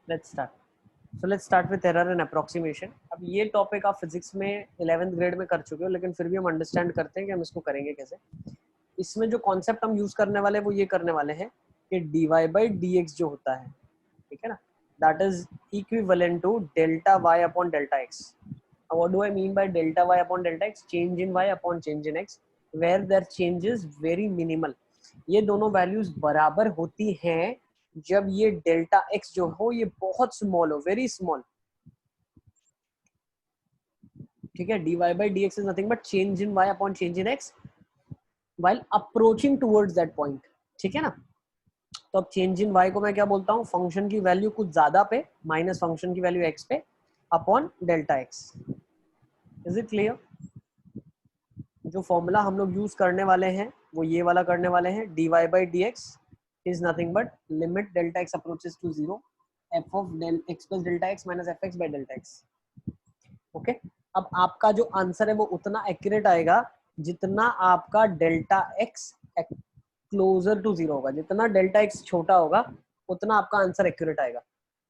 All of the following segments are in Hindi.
Let's start. So let's start with error and approximation. अब ये टॉपिक आप फिजिक्स में 11th ग्रेड में कर चुके हो, लेकिन फिर भी हम अंडरस्टैंड करते हैं कि हम इसको करेंगे कैसे। इसमें जो कॉन्सेप्ट हम यूज करने वाले हैं वो ये करने वाले हैं कि dy बाई dx जो होता है, ठीक है ना, that is equivalent to delta y upon delta x। What do I mean by delta y upon delta x? Change in y अपॉन change in x where there change is very minimal. ये दोनों वैल्यूज बराबर होती हैं जब ये डेल्टा x जो हो ये बहुत स्मॉल हो, वेरी स्मॉल, ठीक है। dy by dx is nothing but change in y upon change in x while approaching towards that point, ठीक है ना। तो अब चेंज इन y को मैं क्या बोलता हूँ? फंक्शन की वैल्यू कुछ ज्यादा पे माइनस फंक्शन की वैल्यू x पे upon delta x। Is it clear? जो फॉर्मूला हम लोग यूज करने वाले हैं वो ये वाला करने वाले हैं, dy by dx is nothing but limit delta x approaches to 0 f of del x plus delta x minus fx by delta x। Okay अब आपका जो आंसर है वो उतना एक्यूरेट आएगा जितना आपका डेल्टा एक्स क्लोजर टू 0 होगा। जितना डेल्टा एक्स छोटा होगा उतना आपका आंसर एक्यूरेट आएगा,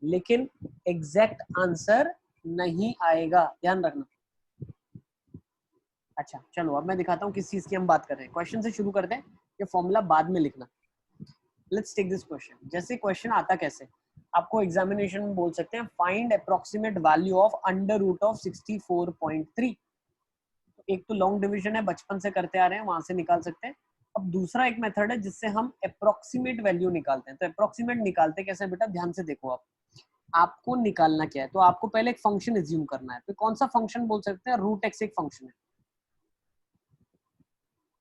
लेकिन एग्जैक्ट आंसर नहीं आएगा, ध्यान रखना। अच्छा चलो अब मैं दिखाता हूँ किस चीज की हम बात कर रहे हैं। क्वेश्चन से शुरू करते हैं, ये फॉर्मूला बाद में लिखना। Let's take this question. जैसे क्वेश्चन आता कैसे, आपको एग्जामिनेशन में बोल सकते हैं find approximate value of under root of 64.3। एक तो लॉन्ग डिवीजन है, बचपन से करते आ रहे हैं, वहां से निकाल सकते हैं। अब दूसरा एक मेथड है जिससे हम अप्रोक्सीमेट वैल्यू निकालते हैं। तो अप्रोक्सीमेट निकालते कैसे बेटा, ध्यान से देखो। आप आपको निकालना क्या है, तो आपको पहले एक फंक्शन एज्यूम करना है। तो कौन सा फंक्शन बोल सकते हैं? रूट एक्स एक फंक्शन है,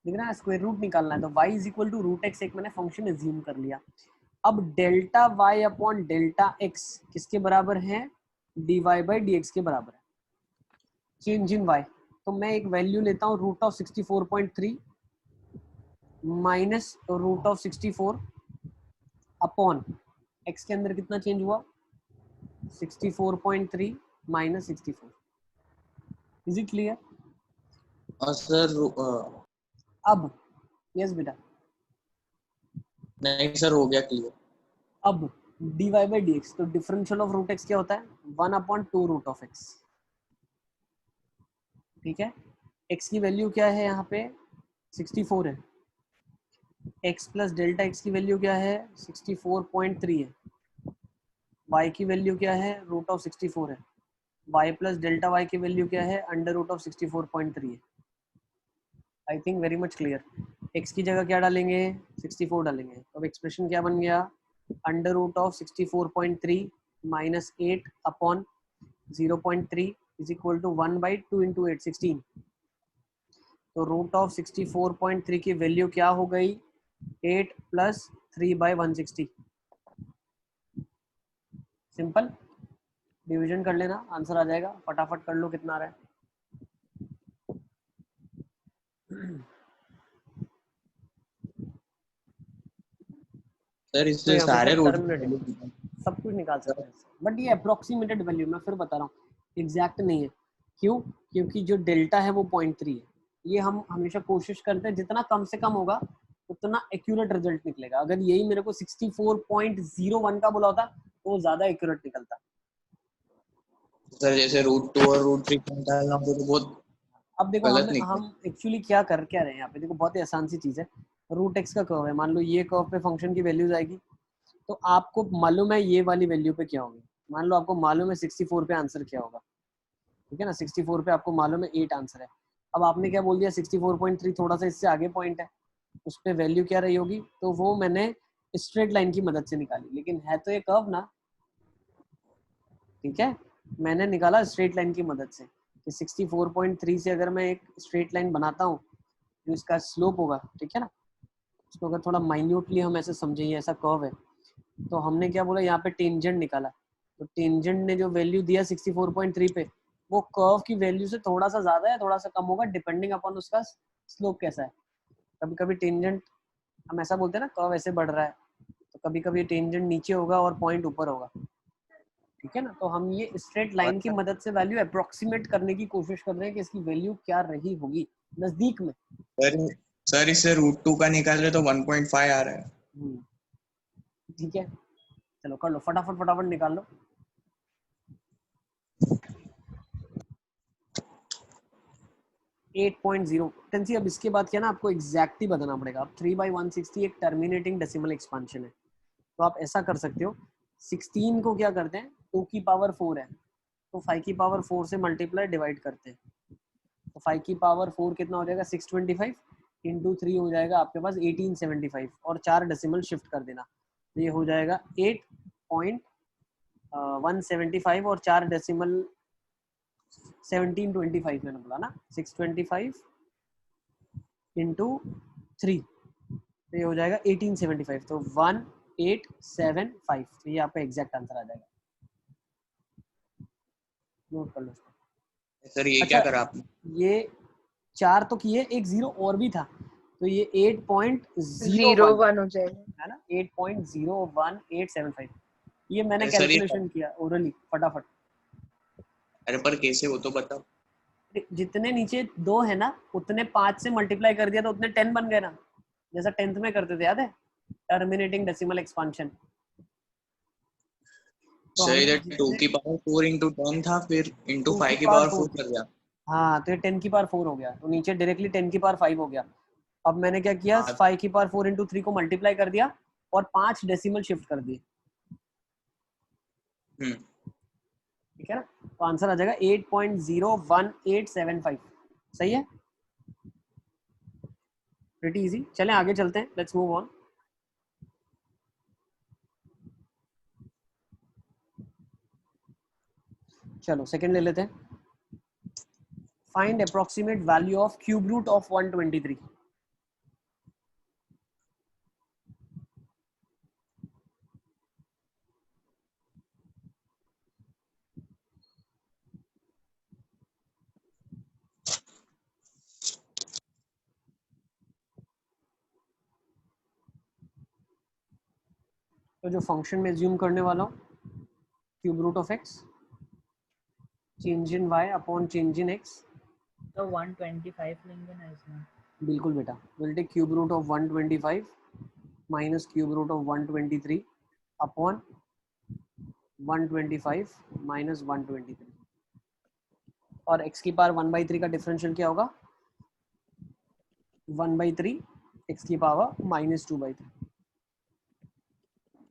ठीक है ना। स्क्वायर रूट निकालना है तो y is equal to root x एक मैंने फंक्शन एज्यूम कर लिया। अब delta y upon delta x किसके बराबर है? dy बाई dx के बराबर है। चेंज इन y, तो मैं एक वैल्यू लेता हूँ root of 64.3 minus root of 64 upon x के अंदर कितना चेंज हुआ? 64.3 minus 64। Is it clear? Sir अब यस बेटा, नहीं सर हो गया क्लियर। अब dy बाई dx, तो डिफरेंशियल ऑफ रूट x क्या होता है? 1 अपॉन 2 रूट ऑफ x, ठीक है। x की वैल्यू क्या है यहाँ पे? 64 है। x प्लस डेल्टा x की वैल्यू क्या है? 64.3 है। y की वैल्यू क्या है? रूट ऑफ 64 है। y प्लस डेल्टा y की वैल्यू क्या है? अंडर रूट ऑफ 64.3 है। I think very much clear. x की जगह क्या डालेंगे? 64 डालेंगे। तो अब एक्सप्रेशन क्या बन गया? Under root of 64.3 minus 8 upon 0.3 is equal to 1 by 2 into 8 16। तो रूट ऑफ 64.3 की वैल्यू क्या हो गई? 8 प्लस 3 बाई 160। सिंपल डिवीजन कर लेना, आंसर आ जाएगा। फटाफट कर लो कितना आ रहा है। सर तो इससे ये हमेशा सारे रूट टर्मिनेटेड सब कुछ निकाल सकते हैं, बट ये अप्रोक्सीमेटेड वैल्यू, मैं फिर बता रहा हूँ, एग्जैक्ट नहीं है। क्यों? क्योंकि जो डेल्टा है वो 0.3 है। ये हम हमेशा कोशिश करते हैं जितना कम से कम होगा उतना एक्यूरेट रिजल्ट निकलेगा। अगर यही मेरे को 64.01 का बोला होता तो वो ज्यादा एक्यूरेट निकलता। सर जैसे रूट 2 और रूट 3 निकालना हो तो बहुत अब देखो गलत निकले। हम एक्चुअली क्या कर क्या रहे हैं यहाँ पे, देखो बहुत ही आसान सी चीज है। रूट एक्स का कर्व है, मान लो ये कर्व पे फंक्शन की वैल्यूज आएगी, तो आपको मालूम है ये वाली वैल्यू पे क्या होगी। मान लो आपको मालूम है 64 पे आंसर क्या होगा, ठीक है ना। 64 पे आपको मालूम है 8 आंसर है। अब आपने क्या बोल दिया? 64.3 थोड़ा सा इससे आगे पॉइंट है, उस पर वैल्यू क्या रही होगी? तो वो मैंने स्ट्रेट लाइन की मदद से निकाली, लेकिन है तो ये कर्व ना, ठीक है। मैंने निकाला स्ट्रेट लाइन की मदद से कि 64.3 से अगर मैं एक स्ट्रेट लाइन बनाता हूँ जो इसका स्लोप होगा, ठीक है ना, उसको अगर थोड़ा माइन्यूटली हम ऐसे समझें, ऐसा कर्व है, तो हमने क्या बोला यहाँ पे टेंजेंट निकाला। तो टेंजेंट ने जो वैल्यू दिया 64.3 पे, वो कर्व की वैल्यू से थोड़ा सा ज्यादा है थोड़ा सा कम होगा, डिपेंडिंग अपॉन उसका स्लोप कैसा है। कभी कभी टेंजेंट, हम ऐसा बोलते हैं ना कर्व ऐसे बढ़ रहा है, तो कभी कभी टेंजेंट नीचे होगा और पॉइंट ऊपर होगा, ठीक है ना। तो हम ये स्ट्रेट लाइन की मदद से वैल्यू अप्रोक्सीमेट करने की कोशिश कर रहे हैं कि इसकी वैल्यू क्या रही होगी नजदीक में। सर सर इससे रूट 2 का निकाल रहे तो 1.5 आ रहा है। ठीक है, चलो कर लो फटाफट फटाफट निकाल लो। 8.0 टेंसी। अब इसके बाद क्या ना आपको एग्जैक्टली बताना पड़ेगा। अब 3/160 एक टर्मिनेटिंग डेसिमल एक्सपांशन है, तो आप ऐसा कर सकते हो 16 को क्या करते हैं 2 की पावर 4 है तो 5 की पावर 4 से मल्टीप्लाई डिवाइड करते हैं, तो 5 की पावर 4 कितना हो जाएगा 625 इंटू 3 हो जाएगा आपके पास 1875 और 4 डेसिमल शिफ्ट कर देना, तो ये हो जाएगा 8.175 और 4 डेसिमल 1725 मैंने बोला ना 625 इंटू 3 तो ये हो जाएगा 1875, तो 1875, तो ये आपका एग्जैक्ट आंसर आ जाएगा। नोट कर लो इसको। सर ये अच्छा, क्या करा आपने? ये 4 तो किए, एक 0 और भी था, तो ये 8.01 01 हो जाएगा है ना, 8.01875 ये मैंने अरे सर ये, कैलकुलेशन किया ओरली फटाफट। अरे पर कैसे वो तो बताओ। जितने नीचे 2 है ना उतने 5 से मल्टीप्लाई कर दिया तो उतने 10 बन गए ना, जैसा 10th में करते थे, याद है, टर्मिनेटिंग डेसिमल एक्सपांशन। तो सर हमने इधर 2 जितने की पावर 4 इंटू 10 था, फिर इंटू 2 की 5 की पावर पावर 4 4 कर दिया। हाँ तो ये 10 की पावर 4 हो गया, तो नीचे डायरेक्टली 10 की पावर 5 हो गया। अब मैंने क्या किया हाँ। 5 की पावर 4 इंटू 3 को मल्टीप्लाई कर दिया और 5 डेसिमल शिफ्ट कर दिए, ठीक है ना, तो आंसर आ जाएगा 8.01875। सही है, प्रीटी इजी। चलें आगे चलते हैं, लेट्स मूव ऑन। चलो सेकंड ले लेते हैं। Find approximate value of cube root of 123। तो जो फंक्शन में ज्यूम करने वाला हूँ cube root of x change in y upon change in x, तो 125 लेंगे ना इसमें। बिल्कुल बेटा, will take cube root of 125 minus cube root of 123 upon 125 minus 123 और x की पावर 1/3 का डिफरेंशियल क्या होगा 1/3 x की power minus 2/3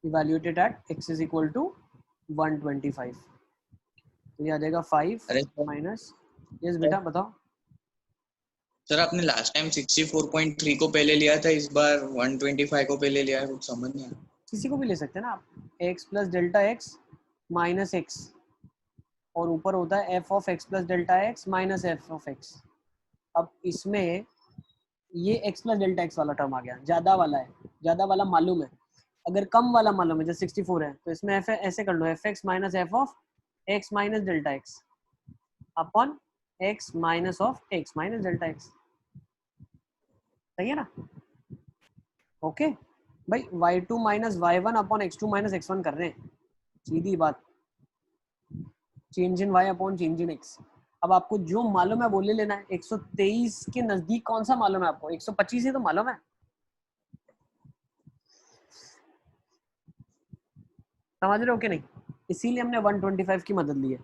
evaluated at x is equal to 125, तो ये आ जाएगा 5 अरे सर, माइनस, यस बेटा बताओ। सर आपने लास्ट टाइम 64.3 को पहले लिया था, इस बार 125 को पहले लिया है, कुछ समझ नहीं आया। किसी को भी ले सकते हैं ना आप, x plus delta x minus x और ऊपर होता है f of x plus delta x minus f of x. अब इसमें ये x प्लस डेल्टा एक्स वाला टर्म आ गया, ज्यादा वाला है, ज्यादा वाला मालूम है। अगर कम वाला मालूम है जैसे 64 है तो इसमें ऐसे कर लो f x minus f of x minus delta x upon x minus of x minus delta x, सही है ना। ओके भाई, y2 minus y1 upon x2 minus x1 कर रहे हैं, सीधी बात, चेंज इन y अपॉन चेंज इन x। अब आपको जो मालूम है वो ले लेना है। 123 के नजदीक कौन सा मालूम है आपको, 125 ही तो मालूम है, समझ रहे हो कि नहीं, इसीलिए हमने 125 की मदद ली है।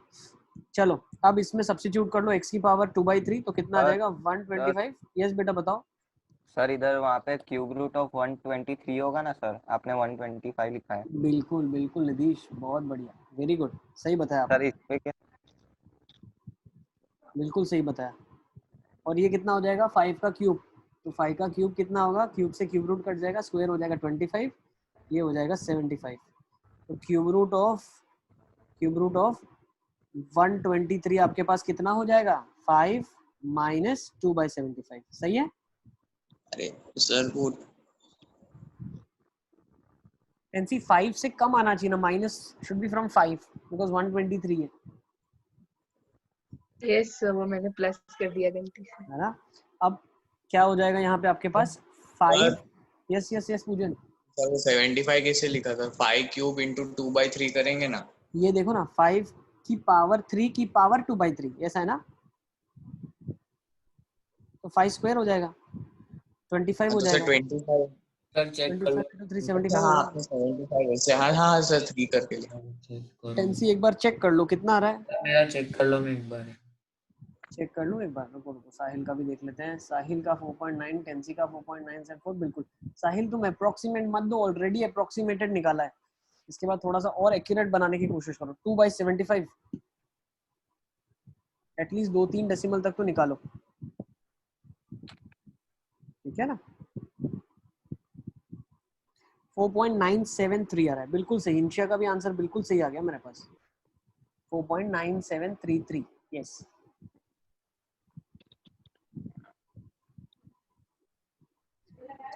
चलो अब इसमें सब्स्टिट्यूट कर लो x की पावर 2/3 तो कितना आ जाएगा 125। यस बेटा बताओ। सर इधर वहाँ पे क्यूब रूट ऑफ 123 होगा ना सर, आपने 125 लिखा है। बिल्कुल बिल्कुल निधीश, बहुत बढ़िया, वेरी गुड, सही बताया सर आपने, इस पे क्या? बिल्कुल सही बताया। और ये कितना हो जाएगा 5 का क्यूब, तो 5 का क्यूब कितना होगा, क्यूब से क्यूब रूट कट जाएगा, स्क्वायर हो जाएगा 25, ये हो जाएगा 75। तो क्यूब रूट ऑफ 123 आपके पास कितना हो जाएगा 5 माइनस 2/75, सही है। अरे सर वो एनसी 5 से कम आना चाहिए ना, minus should be from 5 because 123 है, यस वो मैंने प्लस कर दिया गलती से। है ना। अब क्या हो जाएगा यहाँ पे आपके पास 5, यस यस यस पूजन, सर वो 75 कैसे लिखा था, 5 क्यूब इंटू 2/3 करेंगे ना। ये देखो ना 5 की पावर 3 की पावर 2/3 ऐसा है ना, तो 5 स्क्वायर हो जाएगा 25 हाँ हो तो सर जाएगा। सर चेक कर 25 लो। into 375 हाँ होगा। आपने 75 ऐसे, हाँ हाँ सर 3 करके लिया। चेक करो, 10C एक बार चेक कर लो कितना आ रहा है। मेरा चेक कर लो मैं एक बार। चेक कर लूँ एक बार, रुको रुको, साहिल का भी देख लेते हैं। साहिल का 4.9, 10C का 4.974, बिल्कुल। साहिल तुम अप्रोक्सीमेट मत दो, ऑलरेडी अप्रोक्सीमेटेड निकाला है। इसके बाद थोड़ा सा और एक्यूरेट बनाने की कोशिश करो। 2/75, एटलीस्ट 2-3 डेसिमल तक तो निकालो, ठीक है ना। 4.973 आ रहा है, बिल्कुल सही। इंशिया का भी आंसर बिल्कुल सही आ गया मेरे पास, 4.9733, यस।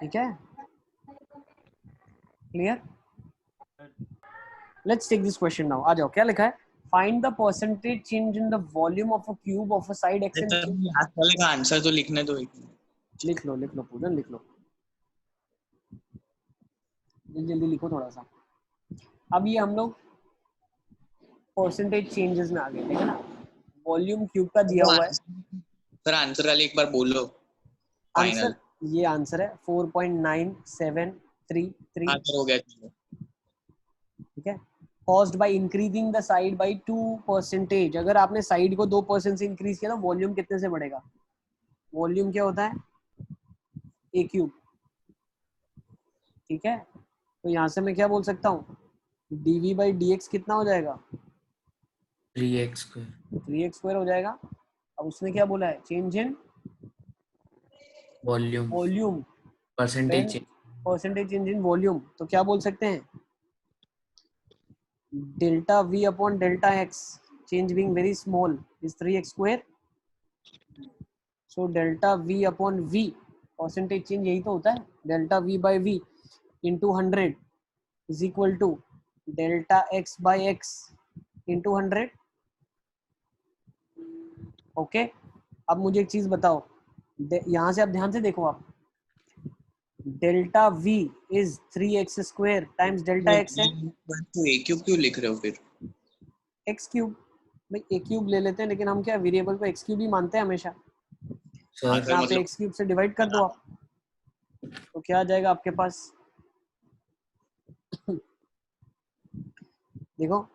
ठीक है, clear. Let's take this question now. आ जाओ, क्या लिखा है? Find the percentage change in the volume of a cube of a side x and. Last वाले का आंसर तो लिखने दो। लिख लो पूजन, लिख लो, जल्दी जल्दी लिखो थोड़ा सा। अब ये हम लोग परसेंटेज चेंजेस में आ गए, ठीक है ना। वॉल्यूम क्यूब का दिया हुआ है। सर आंसर वाले एक बार बोलो आंसर, फाइनल। ये आंसर है 4.9733, आंसर हो गया। ठीक है। Caused by increasing the side by 2%। अगर आपने साइड को 2% से इंक्रीज किया तो वॉल्यूम कितने से बढ़ेगा? वॉल्यूम क्या होता है? ए क्यूब, ठीक है। तो यहाँ से मैं क्या बोल सकता हूँ? dv बाई dx कितना हो जाएगा? 3x स्क्वायर 3x² हो जाएगा। अब उसने क्या बोला है? Change in volume volume, percentage then percentage change in volume. तो क्या बोल सकते हैं? Delta v upon delta x, change being very small, is 3x²। So delta v upon v, percentage change यही तो होता है। Delta v by v into 100 is equal to delta x by x into 100। Okay, अब मुझे एक चीज बताओ, यहाँ से आप ध्यान से देखो। आप delta v is 3x² times delta x है तो ए क्यूब क्यों लिख रहे हो फिर? x cube. भाई a क्यूब ले लेते हैं, लेकिन हम क्या वेरिएबल को x क्यूब ही मानते हैं हमेशा। हाँ सर सर यहाँ पे मतलब x क्यूब से डिवाइड कर दो आप, तो क्या आ जाएगा आपके पास? देखो,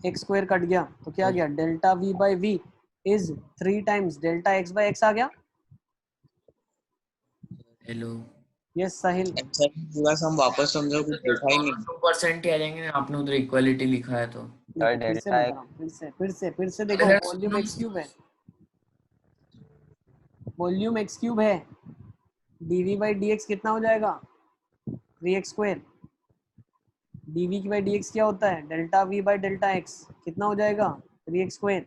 x² कट गया तो क्या आ गया? Delta v by v is 3 times delta x by x आ गया। हेलो यस साहिल। अच्छा पूरा सम वापस समझो, कुछ देखा ही नहीं। 2% ही आ जाएंगे ना, आपने उधर इक्वालिटी लिखा है तो। देखो सर फिर से डेल्टा बता एक्स रहा हूँ, फिर से देखो। सर वॉल्यूम x क्यूब है, वॉल्यूम x क्यूब है। dv बाई dx कितना हो जाएगा? 3x²। dv की बाई dx क्या होता है? Delta v by delta x कितना हो जाएगा? 3x²।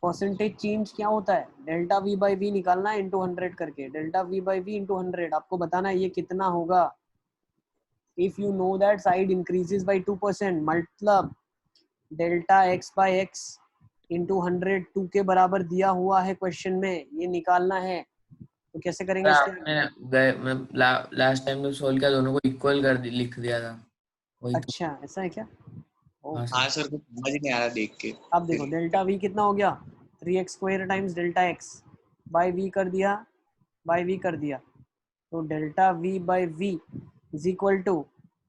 परसेंटेज चेंज क्या होता है? डेल्टा v बाई v निकालना है इंटू 100 करके। Delta v by v into 100 आपको बताना है ये कितना होगा। If you know that side increases by 2%, मतलब delta x by x into 100 2 के बराबर दिया हुआ है क्वेश्चन में, ये निकालना है। तो कैसे सर करेंगे इसके? आपने गए मैं लास्ट टाइम जो सोल्व किया दोनों को इक्वल लिख दिया था वही तो। अच्छा ऐसा है क्या? ओ, हाँ हाँ सर सर कुछ समझ ही नहीं आ रहा देख के अब देखो फिर। डेल्टा v कितना हो गया? 3x² times delta x by v कर दिया, बाई v कर दिया। तो delta v by v is equal to,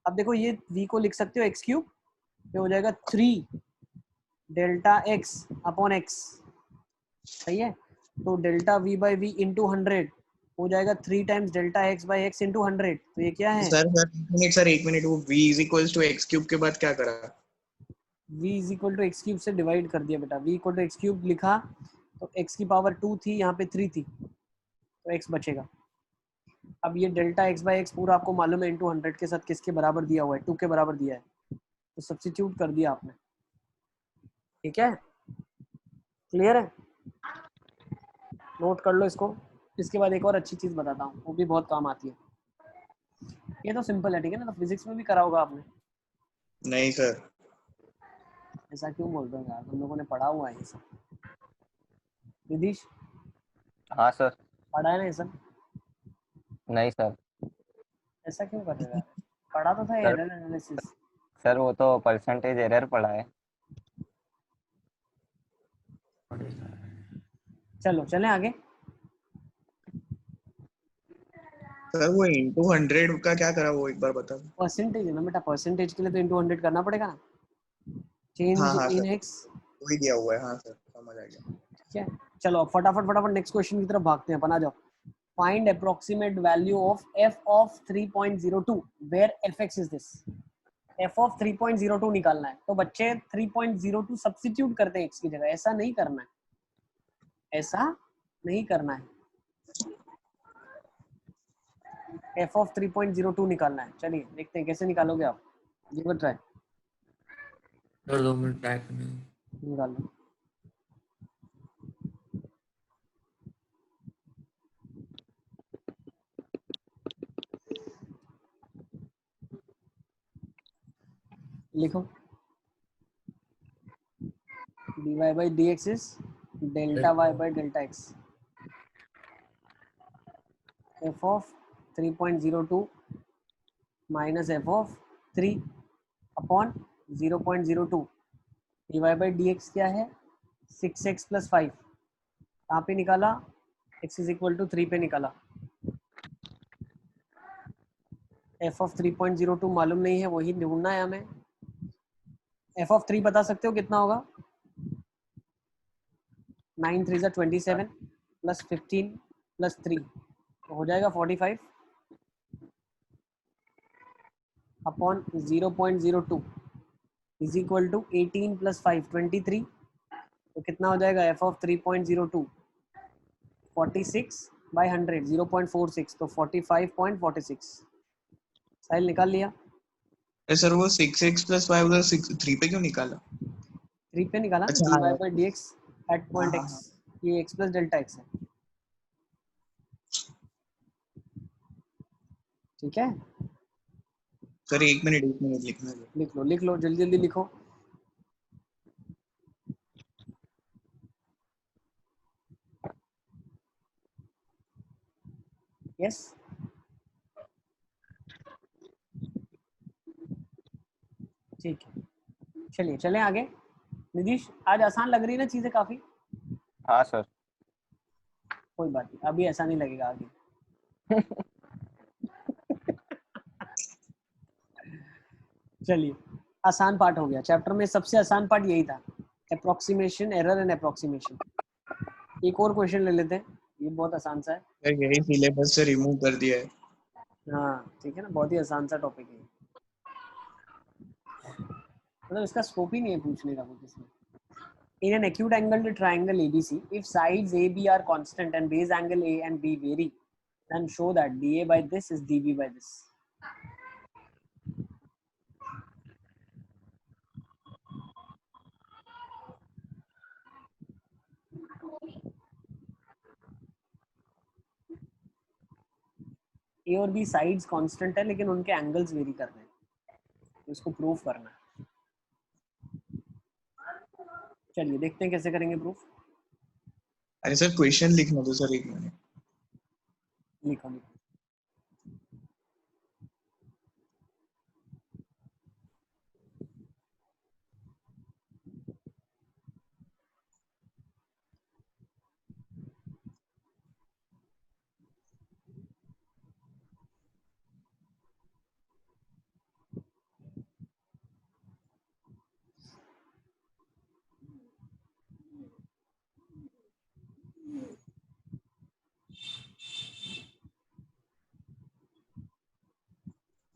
अब देखो ये v को लिख सकते हो x क्यूब, ये हो जाएगा 3 डेल्टा x अपॉन x, सही है। तो delta v by v into 100 हो जाएगा 3 times delta x by x into 100। तो ये क्या है? सर एक मिनट वो v is equals to x cube के बाद क्या करा? v is equal to x cube से डिवाइड कर दिया बेटा। v equal to x cube लिखा तो x की पावर 2 थी, यहाँ पे 3 थी, तो x बचेगा। अब ये डेल्टा x बाई एक्स पूरा आपको मालूम है इंटू 100 के साथ किसके बराबर दिया हुआ है? 2 के बराबर दिया है, तो सब्स्टिट्यूट कर दिया आपने, ठीक है। क्लियर है? नोट कर लो इसको। इसके बाद एक और अच्छी चीज बताता हूँ, वो भी बहुत काम आती है। ये तो सिंपल है, ठीक है ना, तो फिजिक्स में भी करा होगा आपने। नहीं सर। ऐसा क्यों बोल रहे हो यार, तुम लोगों ने पढ़ा हुआ है ये सब। निधीश, हाँ सर। पढ़ा है ना ये सब? नहीं सर। ऐसा क्यों कर रहे हो यार? पढ़ा तो था सर एरर एनालिसिस। सर वो तो परसेंटेज एरर पड़ा है। चलो चलें आगे। सर वो इनटू 100 का क्या करा वो एक बार बता दो। परसेंटेज है ना बेटा, परसेंटेज के लिए तो इंटू 100 करना पड़ेगा ना। चेंज हाँ इन सर, एक्स। वही दिया हुआ है। हाँ सर, समझ आ गया। ठीक है, चलो अब फटाफट फटाफट नेक्स्ट क्वेश्चन की तरफ भागते हैं अपन, आ जाओ। Find approximate value of f of 3.02 where fx is this. f of 3.02 निकालना है, तो बच्चे 3.02 सब्स्टिट्यूट करते हैं x की जगह, ऐसा नहीं करना है, ऐसा नहीं करना है। f ऑफ 3.02 निकालना है, चलिए देखते हैं कैसे निकालोगे आप, give a try. Sir 2 minute try करने दो। निकाल लो। लिखो, dy by dx is delta y by delta x। f of 3.02 minus f of 3 upon 0.02 dy by dx क्या है 6x plus 5, कहाँ पे निकाला, x is equal to 3 पे निकाला। f of 3.02 मालूम नहीं है, वही ढूंढना है हमें। f of 3 बता सकते हो कितना होगा, 9 3 27 प्लस 15 प्लस 3 तो हो जाएगा 45 upon 0.02 is equal to 18 plus 5 23, तो कितना हो जाएगा f ऑफ 3.02 46 बाई 100 0.46 तो 45.46। साहिल निकाल लिया। अरे सर वो 6x प्लस 5 उधर 3 पे क्यों निकाला? 3 पे निकाला ना, अच्छा dy हाँ by dx एट पॉइंट हाँ x, हाँ। ये x प्लस डेल्टा x है, ठीक है। सर 1 मिनट लिखना है। लिख लो जल्दी जल्दी लिखो। यस, ठीक है, चलिए चलें आगे। निधीश आज आसान लग रही है ना चीजें काफी, हाँ सर। कोई बात नहीं, अभी ऐसा नहीं लगेगा आगे। चलिए, आसान पार्ट हो गया चैप्टर में, सबसे आसान पार्ट यही था, अप्रोक्सीमेशन, एरर एंड अप्रोक्सीमेशन। एक और क्वेश्चन ले लेते हैं, ये बहुत आसान सा है। सर यही सिलेबस से रिमूव कर दिया है। हाँ ठीक है ना, बहुत ही आसान सा टॉपिक है, मतलब इसका स्कोप ही नहीं है पूछने का कुछ इसमें। In an acute angled triangle ABC, if sides AB are constant and base angle A and B vary, then show that DA by this is DB by this. A और B sides constant है लेकिन उनके angles vary कर रहे हैं, तो इसको प्रूव करना है। चलिए देखते हैं कैसे करेंगे प्रूफ। अरे सर क्वेश्चन लिखना दो सर 1 मिनट। लिखो लिखो।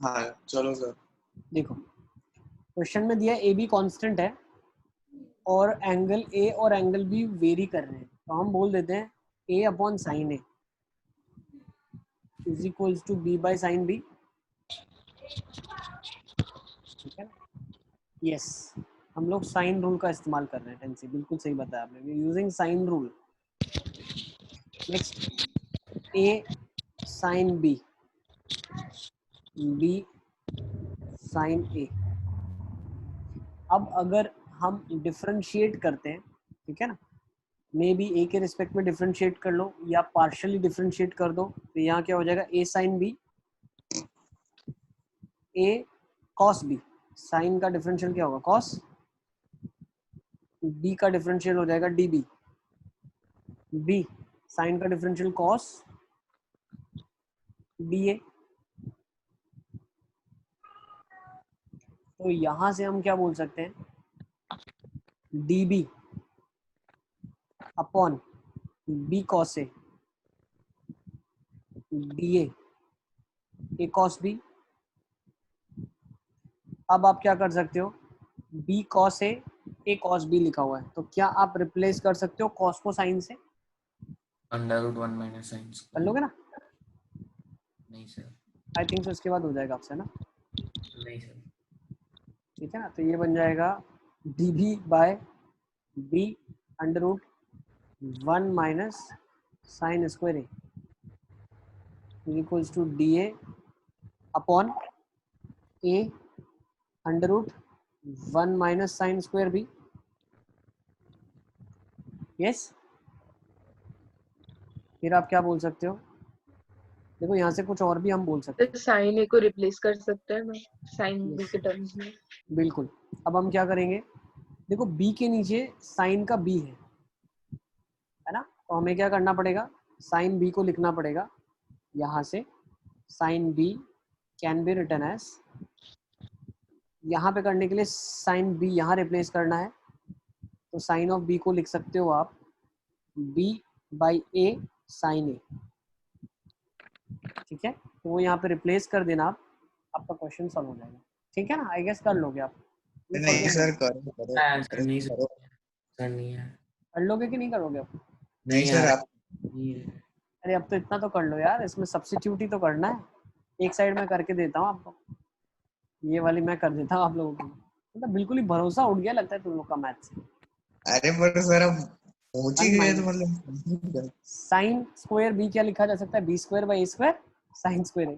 हाँ चलो सर। देखो क्वेश्चन में दिया ए बी कॉन्स्टेंट है और एंगल ए और एंगल बी वेरी कर रहे हैं, तो हम बोल देते हैं a upon sine a is equals to b by sine b, ठीक है ना। यस, हम लोग साइन रूल का इस्तेमाल कर रहे हैं, टेंसी बिल्कुल सही बताया आपने, यूजिंग साइन रूल। नेक्स्ट, ए साइन बी, बी साइन ए। अब अगर हम डिफरेंशिएट करते हैं, ठीक है ना, मे बी ए के रिस्पेक्ट में डिफरेंशिएट कर लो या पार्शियली डिफरेंशिएट कर दो, तो यहाँ क्या हो जाएगा ए साइन बी, ए कॉस बी, साइन का डिफरेंशियल क्या होगा कॉस, बी का डिफरेंशियल हो जाएगा डी बी, बी साइन का डिफरेंशियल कॉस, DA। तो यहां से हम क्या बोल सकते हैं, DB upon B cos A, DA A cos B। अब आप क्या कर सकते हो, B cos A A cos B लिखा हुआ है, तो क्या आप रिप्लेस कर सकते हो cos को sin से, √1 - sin कर स्क्वायर। लोगे ना? नहीं सर, आई थिंक सो इसके बाद हो जाएगा आपसे ना, नहीं सर। ठीक है ना। तो ये बन जाएगा DB by B √1 - sin square A equals to DA upon A √1 - sin square B। Yes. फिर आप क्या बोल सकते हो, देखो यहाँ से कुछ और भी हम बोल सकते हैं। तो साइन ए को रिप्लेस कर सकते हैं ना साइन बी Yes. के टर्म्स में। बिल्कुल। अब हम क्या करेंगे, देखो B के नीचे साइन का B है ना, तो हमें क्या करना पड़ेगा, साइन B को लिखना पड़ेगा यहाँ से, sine B can be written as, यहाँ पे करने के लिए साइन B यहाँ रिप्लेस करना है, तो साइन ऑफ B को लिख सकते हो आप B by A sine A, ठीक है। तो वो यहाँ पे रिप्लेस कर देना आप, आपका क्वेश्चन सॉल्व हो जाएगा, ठीक है ना। आई गेस कर लोगे आप, ये नहीं forget सर, मत करो करो सर नहीं सर, करो। सर नहीं है, कर लोगे कि नहीं करोगे आप? नहीं नहीं सर, आ आप नहीं है। अरे अब तो इतना तो कर लो यार, इसमें सब्स्टिट्यूट ही तो करना है। एक साइड में करके देता हूँ आपको, ये वाली मैं कर देता हूँ आप लोगों को, मतलब बिल्कुल ही भरोसा उठ गया लगता है तुम लोग का मैथ से। अरे पर सर अब पहुंच ही 1 गए तो - मतलब साइन स्क्वायर B क्या लिखा जा सकता है, B square by A square sine square A,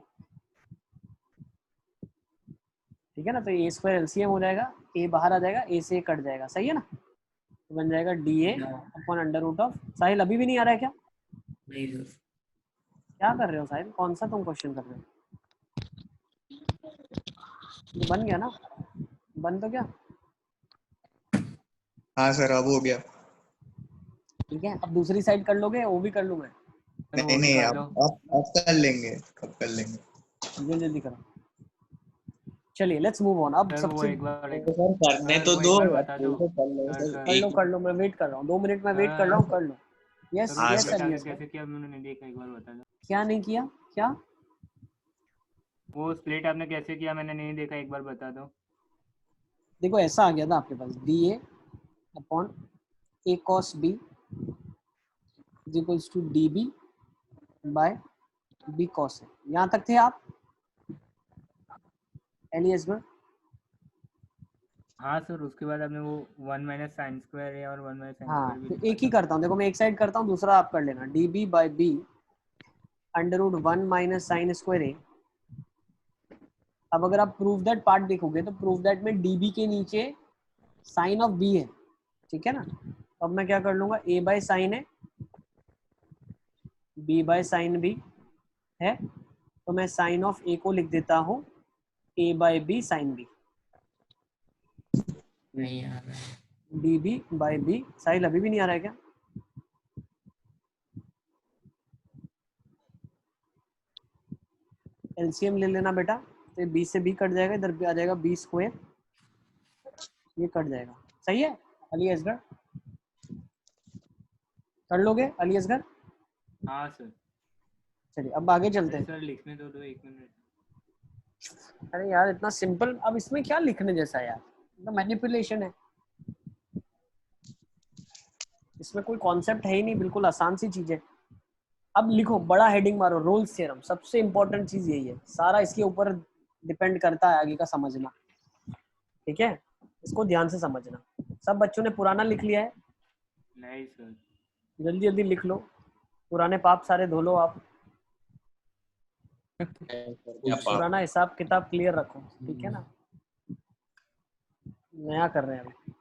ठीक है ना। तो A स्क्वायर LCM हो जाएगा, A बाहर आ जाएगा, A से A कट जाएगा, सही है ना। तो बन जाएगा DA अपॉन √, साहिल अभी भी नहीं आ रहा है क्या? नहीं सर, क्या कर रहे हो साहिल, कौन सा तुम क्वेश्चन कर रहे हो? ये बन गया ना, बन तो क्या, हाँ सर, अब हो गया। ठीक है। अब दूसरी साइड कर लोगे, वो भी कर लूँ मैं, नहीं नहीं, अब कर लेंगे, अब कर लेंगे। जल्दी जल्दी करो। चलिए लेट्स मूव ऑन। अब सर वो सबसे एक बार तो सर करने सर तो वो दो, एक बार बता दो तो कर लो सर सर, सर कर लो एक कर लो, मैं वेट कर रहा हूँ, 2 मिनट में वेट कर रहा हूँ, कर लो। यस सर हाँ यस स्प्लिट सर। आगे यस। कैसे किया मैंने नहीं देखा, एक बार बता दो। क्या नहीं किया, क्या? वो स्प्लिट आपने कैसे किया मैंने नहीं देखा, एक बार बता दो। देखो ऐसा आ गया था आपके पास, DA upon A cos B equals to DB by B cos A। यहाँ तक थे आप एलियसबर्ग? हाँ सर, उसके बाद आपने वो 1 - sin स्क्वायर है और 1 - sin हाँ स्क्वायर भी तो लिखा एक ही था। करता हूँ, देखो मैं एक साइड करता हूँ, दूसरा आप कर लेना, DB by B √1 - sin square A। अब अगर आप प्रूव दैट पार्ट देखोगे तो प्रूव दैट में DB के नीचे साइन ऑफ B है, ठीक है ना। तो अब मैं क्या कर लूंगा, A बाय साइन है, B बाय साइन B है, तो मैं साइन ऑफ A को लिख देता हूँ A by B sine B, नहीं आ रहा है। DB by B। साहिल अभी भी नहीं आ रहा है क्या? एलसीएम ले लेना बेटा, तो B से B कट जाएगा, इधर आ जाएगा B स्क्वायर, ये कट जाएगा, सही है। अली असगर कर लोगे, अली असगर? हाँ सर। चलिए अब आगे चलते अरे हैं। सर लिखने तो दो 1 मिनट। अरे यार इतना सिंपल, अब इसमें क्या लिखने जैसा है यार, तो मैनिपुलेशन है, इसमें कोई कॉन्सेप्ट है ही नहीं, बिल्कुल आसान सी चीज है। अब लिखो, बड़ा हेडिंग मारो, रोल्स थ्योरम, सबसे इंपॉर्टेंट चीज यही है, सारा इसके ऊपर डिपेंड करता है आगे का समझना, ठीक है। इसको ध्यान से समझना। सब बच्चों ने पुराना लिख लिया है? नहीं सर। जल्दी जल्दी लिख लो, पुराने पाप सारे धो लो आप, क्या पाप। पुराना हिसाब किताब क्लियर रखो, ठीक है ना। नया कर रहे हैं अभी,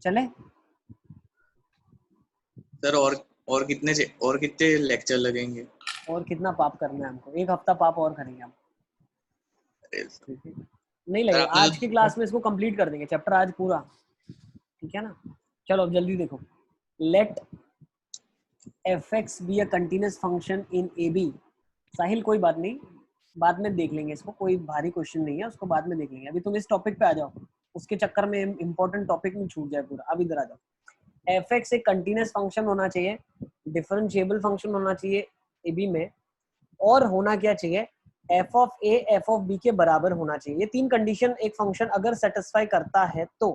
चले। सर और कितने लेक्चर लगेंगे? और कितना पाप करना है हमको, 1 हफ्ता पाप और करेंगे हम, अरे सर, ठीक है? नहीं सर लगेगा, आपने आज की क्लास में इसको कंप्लीट कर देंगे, चैप्टर आज पूरा, ठीक है ना। चलो अब जल्दी देखो, let fx be a continuous function in ab। Sahil कोई बात नहीं, बाद में देख लेंगे इसको, कोई भारी क्वेश्चन नहीं है, उसको बाद में देख लेंगे। अभी तुम इस टॉपिक पे आ जाओ, उसके चक्कर में इंपॉर्टेंट टॉपिक में छूट जाए पूरा। अब इधर आ जाओ। fx एक कंटीन्यूअस फंक्शन होना चाहिए, डिफरेंशिएबल फंक्शन होना चाहिए ab में, और होना क्या चाहिए, f of a f of b के बराबर होना चाहिए। ये तीन कंडीशन एक फंक्शन अगर सेटिस्फाई करता है तो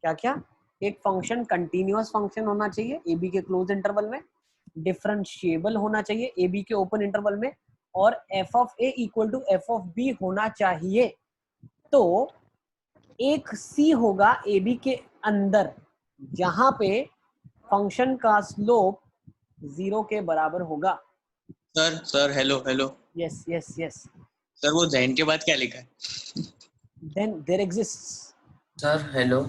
क्या क्या, एक फंक्शन कंटीन्यूअस फंक्शन होना चाहिए ए बी के क्लोज इंटरवल में, डिफरेंशिएबल होना चाहिए ए बी के ओपन इंटरवल में, और f of A equal to f of B होना चाहिए। तो एक सी होगा ए बी के अंदर जहां पे फंक्शन का स्लोप 0 के बराबर होगा। Sir hello hello yes yes yes. Sir वो जैन के बाद क्या लिखा है? Then there exists. Sir hello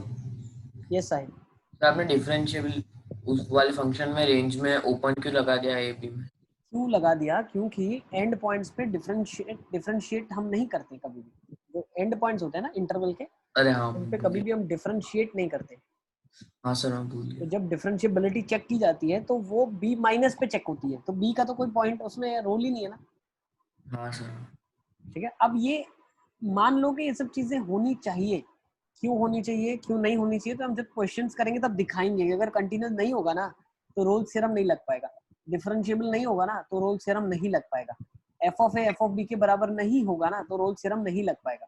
yes Sahib. Sir आपने डिफरेंशिएबल उस वाले फंक्शन में रेंज में ओपन क्यों लगा दिया ए बी में? क्यों लगा दिया? क्योंकि एंड पॉइंट्स पे डिफरेंशिएट हम नहीं करते कभी भी। जो एंड पॉइंट्स होते हैं ना इंटरवल के, अरे हाँ उन पे कभी भी हम डिफरेंशिएट नहीं करते। हाँ सर मैं भूल तो गया। जब डिफरेंशिएबिलिटी चेक की जाती है तो वो b माइनस पे चेक होती है, तो b का तो कोई पॉइंट उसमें रोल ही नहीं है ना। हाँ सर। ठीक है, अब ये मान लो कि ये सब चीजें होनी चाहिए। क्यों होनी चाहिए, क्यों नहीं होनी चाहिए, तो हम जब क्वेश्चंस करेंगे तब दिखाएंगे। अगर कंटिन्यूस नहीं होगा ना तो रोल्स थ्योरम नहीं लग पाएगा, डिफरेंशिएबल नहीं होगा ना तो रोल्स थ्योरम नहीं लग पाएगा, f of A f of B के बराबर नहीं होगा ना तो रोल्स थ्योरम नहीं लग पाएगा।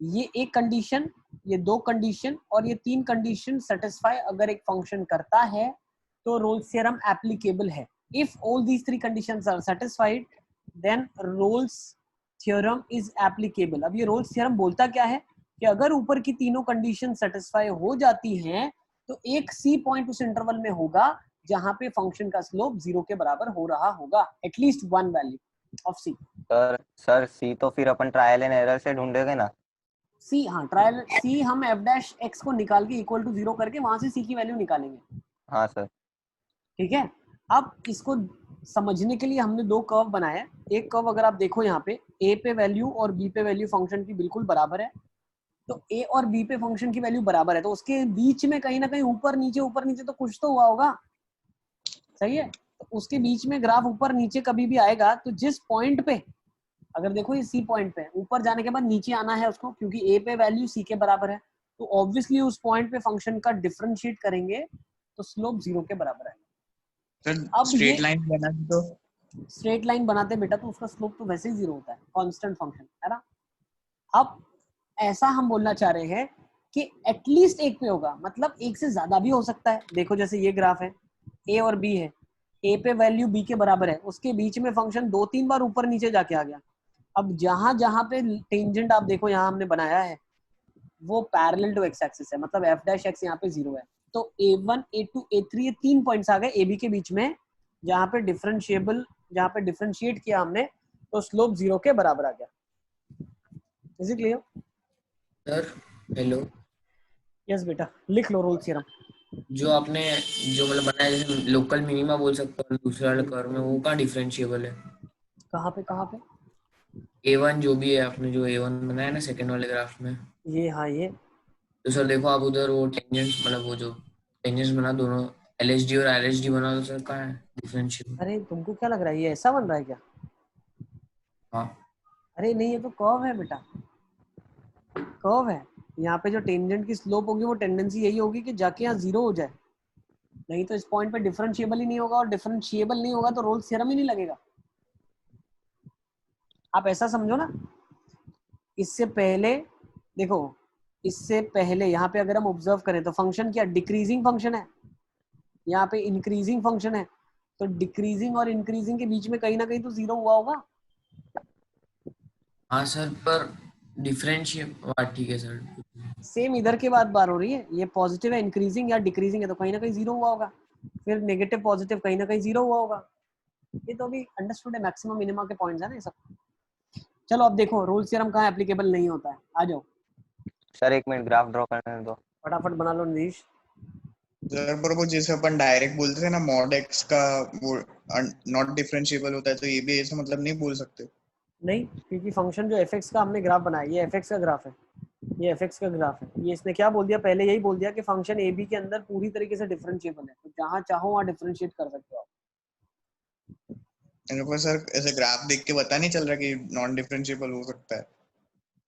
ये एक कंडीशन, ये दो कंडीशन और ये तीन कंडीशन सेटिस्फाई अगर एक फंक्शन करता है तो रोल्स थ्योरम एप्लीकेबल है। If all these three conditions are satisfied then Rolle's theorem is applicable. अब ये रोल्स थ्योरम बोलता क्या है कि अगर ऊपर की तीनों कंडीशन सेटिस्फाई हो जाती हैं तो एक सी पॉइंट उस इंटरवल में होगा जहां पे फंक्शन का स्लोप 0 के बराबर हो रहा होगा, at least one value of c. Sir c तो फिर अपन ट्रायल एंड एरर से ढूंढेंगे ना? सी, हाँ ट्रायल सी हम एफ डैश एक्स को निकाल के इक्वल टू 0 करके वहां से सी की वैल्यू निकालेंगे। हाँ सर। ठीक है, अब इसको समझने के लिए हमने दो कर्व बनाए। एक कर्व अगर आप देखो यहाँ पे ए पे वैल्यू और बी पे वैल्यू फंक्शन की बिल्कुल बराबर है, तो ए और बी पे फंक्शन की वैल्यू बराबर है, तो उसके बीच में कहीं ना कहीं ऊपर नीचे तो कुछ तो हुआ होगा। सही है, तो उसके बीच में ग्राफ ऊपर नीचे कभी भी आएगा तो जिस पॉइंट पे, अगर देखो ये सी पॉइंट पे ऊपर जाने के बाद नीचे आना है उसको, क्योंकि ए पे वैल्यू सी के बराबर है, तो ऑब्वियसली उस पॉइंट पे फंक्शन का डिफरेंशिएट करेंगे तो स्लोप 0 के बराबर है। सर अब स्ट्रेट लाइन बना तो स्ट्रेट लाइन बनाते बेटा तो उसका स्लोप तो वैसे ही 0 होता है, कांस्टेंट फंक्शन है ना। अब ऐसा हम बोलना चाह रहे हैं कि एटलीस्ट एक पे होगा, मतलब एक से ज्यादा भी हो सकता है। देखो जैसे ये ग्राफ है, ए और बी है, ए पे वैल्यू बी के बराबर है, उसके बीच में फंक्शन 2-3 बार ऊपर नीचे जाके आ गया। अब जहां जहां पे टेंजेंट आप देखो यहाँ हमने बनाया है वो पैरेलल टू एक्स एक्सिस है, मतलब एफ डैश एक्स यहाँ पे 0 है, तो a1 a2 a3 ये 3 पॉइंट्स आ गए ए बी के बीच में जहाँ पे डिफरेंशिएट किया हमने तो स्लोप 0 के बराबर आ गया। Is it clear? Sir hello yes बेटा, लिख लो रोल्स थ्योरम। जो आपने जो मतलब बनाया जैसे लोकल मिनिमा बोल सकते हो दूसरे वाले कर्व में, वो कहाँ डिफरेंशिएबल है? कहाँ पे? A1 जो भी है आपने जो A1 बनाया ना सेकंड वाले ग्राफ में, ये हाँ ये तो सर देखो आप उधर वो टेंजेंट्स मतलब वो जो टेंजेंट्स बना दोनों LHD और RHD बना, तो सर कहाँ है डिफरेंशिएबल? अरे तुमको क्या लग रहा है ये ऐसा बन रहा है क्या? हाँ अरे नहीं, ये तो कर्व है बेटा, कर्व है। यहाँ पे जो टेंजेंट की स्लोप होगी वो टेंडेंसी यही होगी कि जाके यहाँ 0 हो जाए, नहीं तो इस पॉइंट पे डिफरेंशिएबल ही नहीं होगा, और डिफरेंशिएबल नहीं होगा तो रोल्स थ्योरम ही नहीं लगेगा। आप ऐसा समझो ना, इससे पहले देखो, इससे पहले यहाँ पे अगर हम ऑब्जर्व करें तो फंक्शन क्या डिक्रीजिंग फंक्शन है, यहाँ पे इंक्रीजिंग फंक्शन है, तो डिक्रीजिंग और इंक्रीजिंग के बीच में कहीं ना कहीं तो 0 हुआ होगा। हाँ सर, पर डिफरेंशिएट ठीक है सर। सेम इधर के बाद बात हो रही है, ये पॉजिटिव है इंक्रीजिंग या डिक्रीजिंग है तो कहीं ना कहीं 0 हुआ होगा, फिर नेगेटिव पॉजिटिव कहीं ना कहीं 0 हुआ होगा। ये तो अभी अंडरस्टूड है, मैक्सिमम मिनिमम के पॉइंट्स है ना ये सब। चलो अब देखो रोल्स थ्योरम कहाँ एप्लीकेबल नहीं होता है, आ जाओ सर 1 मिनट ग्राफ ड्रॉ करने दो। फटाफट बना लो नीश। सर पर वो जैसे अपन डायरेक्ट बोलते थे ना मॉड एक्स का वो नॉट डिफरेंशिएबल होता है, तो ये भी ऐसा मतलब नहीं बोल सकते? नहीं, क्योंकि फंक्शन जो एफ का हमने ग्राफ बनाया, ये एफ का ग्राफ है, ये एफ का ग्राफ है, ये इसने क्या बोल दिया, पहले यही बोल दिया कि फंक्शन ए बी के अंदर पूरी तरीके से डिफरेंशिएबल है, तो जहाँ चाहो वहाँ डिफरेंशिएट कर सकते हो आप। मेरे को सर ऐसे ग्राफ देख के पता नहीं चल रहा कि नॉन डिफरेंशिएबल हो सकता है।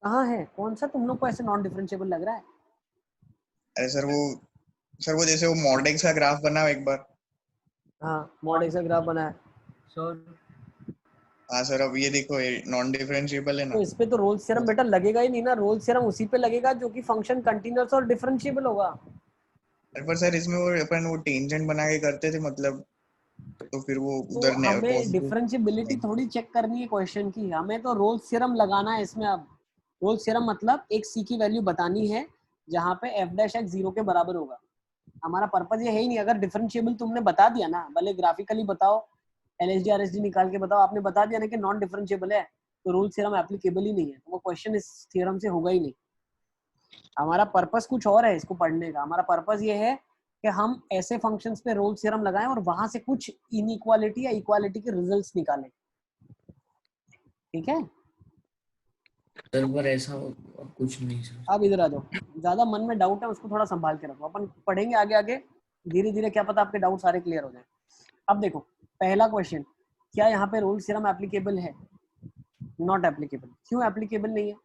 कहाँ है, कौन सा तुम लोग को ऐसे नॉन डिफरेंशिएबल लग रहा है? अरे सर वो जैसे वो मॉडेक्स का ग्राफ बना एक बार। हाँ मॉड एक्स का ग्राफ बना है, सर हाँ सर, अब ये देखो ये नॉन डिफरेंशिएबल है ना। तो इस पे तो रोल्स थ्योरम बेटा लगेगा ही नहीं ना, रोल्स थ्योरम उसी पे लगेगा जो कि फंक्शन कंटीन्यूअस और डिफरेंशिएबल होगा। अरे पर सर इसमें वो अपन वो टेंजेंट बना के करते थे मतलब, तो फिर वो तो उधर हमें डिफरेंशिएबिलिटी थोड़ी चेक करनी है क्वेश्चन की, हमें तो रोल्स थ्योरम लगाना है इसमें। अब रोल्स थ्योरम मतलब एक सी की वैल्यू बतानी है जहाँ पे एफ डैश एक्स 0 के बराबर होगा। हमारा पर्पज ये है ही नहीं, अगर डिफरेंशिएबल तुमने बता दिया ना, भले ग्राफिकली बताओ, एलएसडी आरएसडी निकाल के बताओ, आपने बता दिया ना कि नॉन डिफरेंशिएबल है, तो रोल्स थ्योरम एप्लीकेबल ही नहीं है, तो वो क्वेश्चन इस थ्योरम से होगा ही नहीं। हमारा पर्पस कुछ और है इसको पढ़ने का। हमारा पर्पस ये है कि हम ऐसे फंक्शंस पे रोल्स थ्योरम लगाएं और वहां से कुछ इनइक्वालिटी या इक्वालिटी के रिजल्ट्स निकालें। ठीक है, सर पर ऐसा कुछ नहीं सर। अब इधर आ जाओ, ज्यादा मन में डाउट है उसको थोड़ा संभाल के रखो, अपन पढ़ेंगे आगे आगे धीरे धीरे, क्या पता आपके डाउट सारे क्लियर हो जाए। अब देखो पहला क्वेश्चन, क्या यहाँ पे रोल्स थ्योरम एप्लीकेबल है? Not applicable. क्यों एप्लीकेबल नहीं है?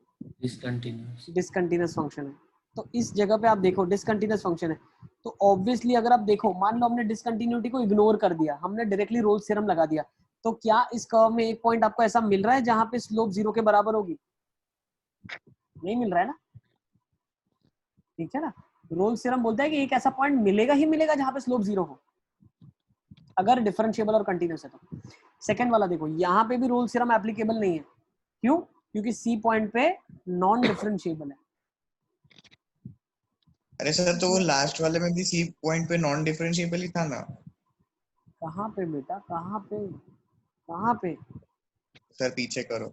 डिसकंटिन्यूअस। डिसकंटिन्यूअस फंक्शन है। तो इस जगह पे आप देखो डिसकंटिन्यूअस फंक्शन है, तो ऑब्वियसली अगर आप देखो, मान लो हमने डिसकंटिन्यूटी को इग्नोर कर दिया, हमने डायरेक्टली रोल्स थ्योरम लगा दिया, तो क्या इस कर्व में एक पॉइंट आपको ऐसा मिल रहा है जहां पे स्लोप 0 के बराबर होगी? नहीं मिल रहा है ना, ठीक है ना। रोल्स थ्योरम बोलता है कि एक ऐसा पॉइंट मिलेगा ही मिलेगा जहां पे स्लोप 0 हो, अगर डिफरेंशिएबल और कंटीन्यूअस है तो। सेकंड वाला देखो, यहाँ पे भी रोल्स थ्योरम एप्लीकेबल नहीं है। क्यों? क्योंकि सी पॉइंट पे नॉन डिफरेंशिएबल है। अरे सर तो वो लास्ट वाले में भी सी पॉइंट पे नॉन डिफरेंशिएबल ही था ना। कहाँ पे बेटा, कहाँ पे, कहाँ पे? सर पीछे करो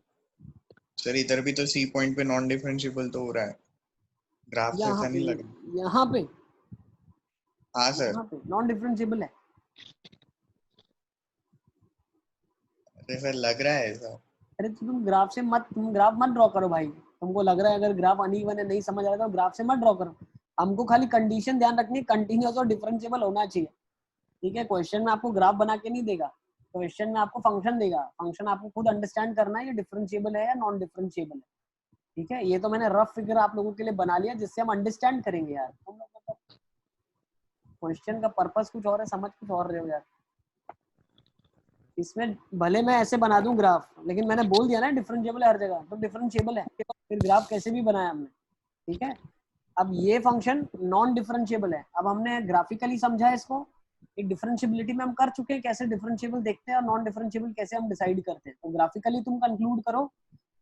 सर, इधर भी तो सी पॉइंट पे नॉन डिफरेंशिएबल तो हो रहा है, ग्राफ से यहाँ ऐसा पे, नहीं लग रहा। यहाँ पे, हाँ सर। यहाँ पे नॉन डिफरेंशिएबल है। अरे सर लग रहा है ऐसा। अरे तो तुम ग्राफ मत ड्रॉ करो भाई, तुमको लग रहा है अगर ग्राफ अनइवन है नहीं समझ आ रहा है तो ग्राफ से मत ड्रॉ करो। हमको खाली कंडीशन ध्यान रखनी है, कंटीन्यूअस और डिफरेंशिएबल होना चाहिए। ठीक है, क्वेश्चन में आपको ग्राफ बना के नहीं देगा, क्वेश्चन में आपको फंक्शन देगा, फंक्शन आपको खुद अंडरस्टैंड करना है ये डिफरेंशिएबल है या नॉन डिफरेंशिएबल है। ठीक है, ये तो मैंने रफ फिगर आप लोगों के लिए बना लिया जिससे हम अंडरस्टैंड करेंगे यार। तुम लोग क्वेश्चन का पर्पस कुछ और है, समझ कुछ और रहे हो यार। इसमें भले मैं ऐसे बना दूं ग्राफ, लेकिन मैंने बोल दिया ना डिफरेंशिएबल है हर जगह, तो डिफरेंशिएबल है, फिर ग्राफ कैसे भी बनाया हमने। ठीक है, अब ये फंक्शन नॉन डिफरेंशिएबल है, अब हमने ग्राफिकली समझा है इसको, एक डिफरेंशिएबिलिटी में हम कर चुके हैं कैसे डिफरेंशिएबल देखते हैं और नॉन डिफरेंशिएबल कैसे हम डिसाइड करते हैं। तो ग्राफिकली तुम कंक्लूड करो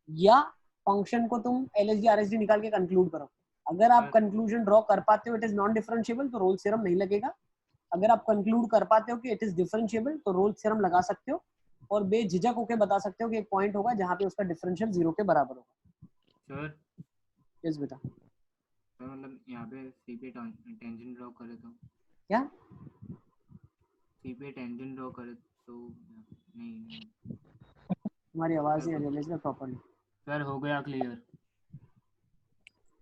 या फंक्शन को तुम एलएसडी आरएसडी निकाल के कंक्लूड करो। अगर आप कंक्लूजन ड्रॉ कर पाते हो इट इज नॉन डिफरेंशिएबल तो रोल्स थ्योरम नहीं लगेगा। अगर आप कंक्लूड कर पाते हो कि इट इज डिफरेंशिएबल तो रोल्स थ्योरम लगा सकते हो और बेझिझक होकर बता सकते हो कि एक पॉइंट होगा जहां पे उसका डिफरेंशियल 0 के बराबर होगा। सर यस बेटा। सर मतलब यहाँ पे सी पे टेंजेंट ड्रॉ करे तो क्या? सी पे टेंजेंट ड्रॉ करे तो नहीं तुम्हारी आवाज नहीं आ रही है प्रॉपर्ली। सर हो गया क्लियर।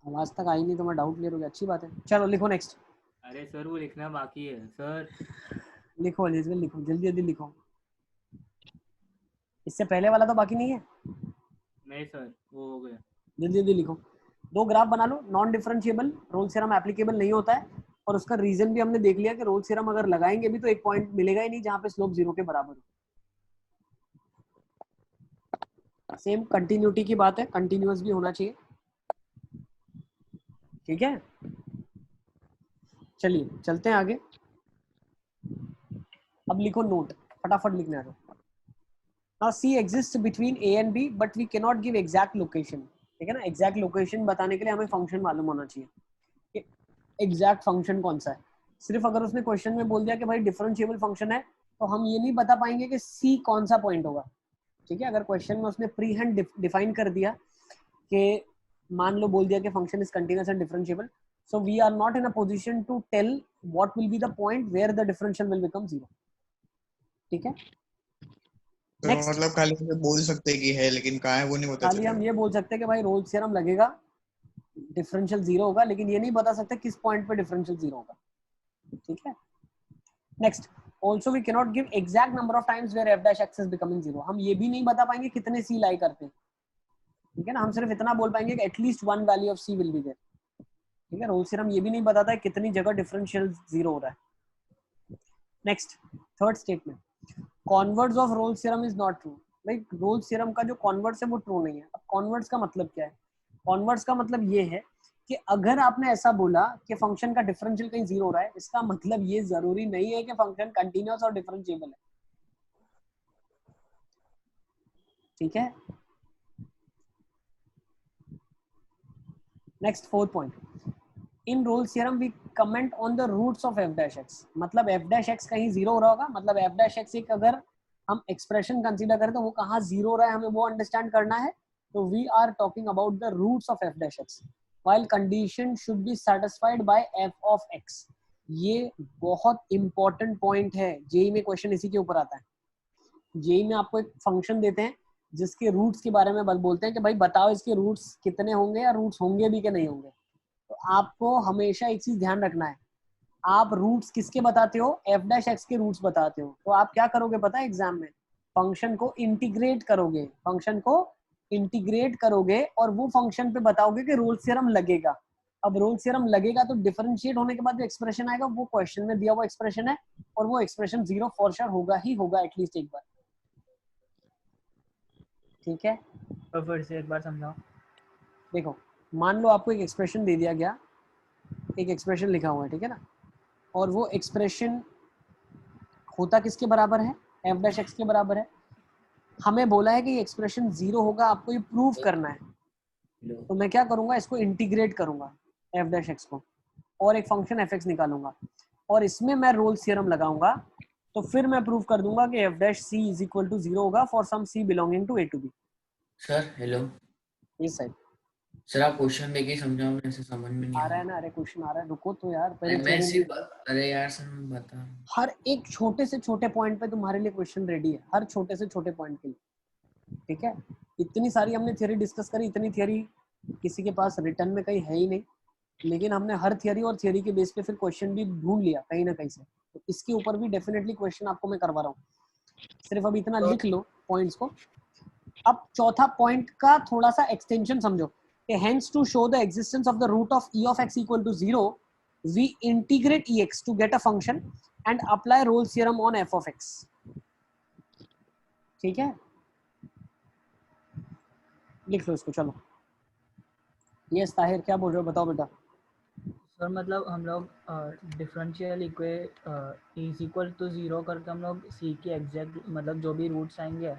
आवाज तक आई नहीं तो मैं डाउट क्लियर हो गया, अच्छी बात है। चलो लिखो नेक्स्ट। अरे सर वो लिखना बाकी है सर। लिखो एलिजबेथ, लिखो जल्दी जल्दी लिखो। इससे पहले वाला तो बाकी नहीं है? नहीं सर वो हो गया। जल्दी जल्दी लिखो। दो ग्राफ बना लो, non differentiable, Rolle's theorem applicable नहीं होता है, और उसका रीजन भी हमने देख लिया कि रोल्स थ्योरम अगर लगाएंगे भी तो एक पॉइंट मिलेगा ही नहीं जहां पे स्लोप 0 के बराबर हो। सेम कंटिन्यूटी की बात है, कंटिन्यूअस भी होना चाहिए। ठीक है, चलिए चलते हैं आगे। अब लिखो नोट, फटाफट लिखना है। Now C exists between A and B, but we cannot give exact location. ठीक है ना, एग्जैक्ट लोकेशन बताने के लिए हमें फंक्शन मालूम होना चाहिए कि एग्जैक्ट फंक्शन कौन सा है। सिर्फ अगर उसने क्वेश्चन में बोल दिया कि भाई डिफरेंशिएबल फंक्शन है तो हम ये नहीं बता पाएंगे कि C कौन सा पॉइंट होगा। ठीक है, अगर क्वेश्चन में उसने प्री हैंड डिफाइन कर दिया कि मान लो बोल दिया कि function is continuous and differentiable, so we are not in a position to tell what will be the point where the differential will become 0। ठीक है, तो नेक्स्ट। मतलब खाली से बोल सकते हैं कि है, लेकिन कहाँ है वो नहीं पता खाली हम चलेगा। ये बोल सकते हैं कि भाई रोल्स थ्योरम लगेगा, डिफरेंशियल 0 होगा, लेकिन ये नहीं बता सकते किस पॉइंट पे डिफरेंशियल 0 होगा। ठीक है, next, also we cannot give exact number of times where f dash x is becoming zero. हम ये भी नहीं बता पाएंगे कितने सी लाई करते हैं, ठीक है ना, हम सिर्फ इतना बोल पाएंगे कि at least one value of c will be there, ठीक है। रोल्स थ्योरम ये भी नहीं बताता है कितनी जगह डिफरेंशियल जीरो हो रहा है। Next, third statement, converse of Rolle's theorem is not true. भाई रोल्स थ्योरम का जो कॉन्वर्ट्स है वो ट्रू नहीं है। अब कॉन्वर्ट्स का मतलब क्या है? कॉन्वर्ट्स का मतलब ये है कि अगर आपने ऐसा बोला कि फंक्शन का डिफरेंशियल कहीं जीरो हो रहा है, इसका मतलब ये जरूरी नहीं है कि फंक्शन कंटीन्यूअस और डिफरेंशिएबल है, ठीक है। Next, fourth point, in Rolle's theorem we comment on the roots of f dash x. मतलब एफ डैश एक्स कहीं जीरो हो रहा होगा, मतलब एफ डैश एक्स एक अगर हम एक्सप्रेशन कंसीडर करें तो वो कहाँ जीरो हो रहा है हमें वो अंडरस्टैंड करना है। तो we are talking about the roots of f dash x while condition should be satisfied by f of x. ये बहुत इंपॉर्टेंट पॉइंट है, जेई में क्वेश्चन इसी के ऊपर आता है। जेई में आपको एक फंक्शन देते हैं जिसके रूट्स के बारे में बस बोलते हैं कि भाई बताओ इसके रूट्स कितने होंगे या रूट्स होंगे भी कि नहीं होंगे। तो आपको हमेशा एक चीज ध्यान रखना है, आप रूट्स किसके बताते हो? एफ डैश एक्स के रूट्स बताते हो। तो आप क्या करोगे पता है एग्जाम में? फंक्शन को इंटीग्रेट करोगे, फंक्शन को इंटीग्रेट करोगे और वो फंक्शन पे बताओगे कि रोल्स थ्योरम लगेगा। अब रोल्स थ्योरम लगेगा तो डिफरेंशिएट होने के बाद जो एक्सप्रेशन आएगा वो क्वेश्चन में दिया हुआ एक्सप्रेशन है और वो एक्सप्रेशन जीरो फॉर श्योर होगा ही होगा एटलीस्ट एक बार, ठीक है। तो फिर से एक बार समझाओ। देखो, मान लो आपको एक एक्सप्रेशन दे दिया गया, एक एक्सप्रेशन लिखा हुआ है, ठीक है ना, और वो एक्सप्रेशन होता किसके बराबर है? एफ डैश एक्स के बराबर है। हमें बोला है कि ये एक्सप्रेशन जीरो होगा, आपको ये प्रूव करना है। तो मैं क्या करूंगा, इसको इंटीग्रेट करूंगा एफ डैश एक्स को और एक फंक्शन एफ एक्स निकालूंगा और इसमें मैं रोल्स थ्योरम लगाऊंगा। तो फिर मैं प्रूव कर दूंगा कि f dash c is equal to zero होगा for some C belonging to a to b. Sir hello इस साइड सर, आप क्वेश्चन देके समझाओ, मेरे से समझ में नहीं आ आ रहा है रहा। ना? अरे क्वेश्चन आ रहा है, रुको तो यार, पहले मैं थ्योरी। सिर्फ, अरे यार सर मैं बता रहा हूँ। हर एक छोटे से छोटे पॉइंट पे तुम्हारे लिए क्वेश्चन रेडी है, हर छोटे से छोटे पॉइंट के लिए, ठीक है। इतनी सारी हमने थियरी डिस्कस करी, इतनी थियरी किसी के पास रिटर्न में कहीं है ही नहीं, लेकिन हमने हर थियरी और थियरी के बेस पे फिर क्वेश्चन भी ढूंढ लिया कहीं ना कहीं से। तो इसके ऊपर भी डेफिनेटली क्वेश्चन आपको मैं करवा रहा हूँ, सिर्फ अब इतना लिख लो पॉइंट्स को। अब चौथा पॉइंट का थोड़ा सा एक्सटेंशन समझो, hence to show the existence of the root of e of x equal to 0 we integrate ex to get a function and apply Rolle's theorem on f of x, ठीक है। लिख लो इसको, चलो। यस ताहिर, क्या बोल रहे हो, बताओ बेटा। सर मतलब हम लोग differential is equal to zero करके हम लोग सी की एग्जैक्ट मतलब जो भी रूट्स आएंगे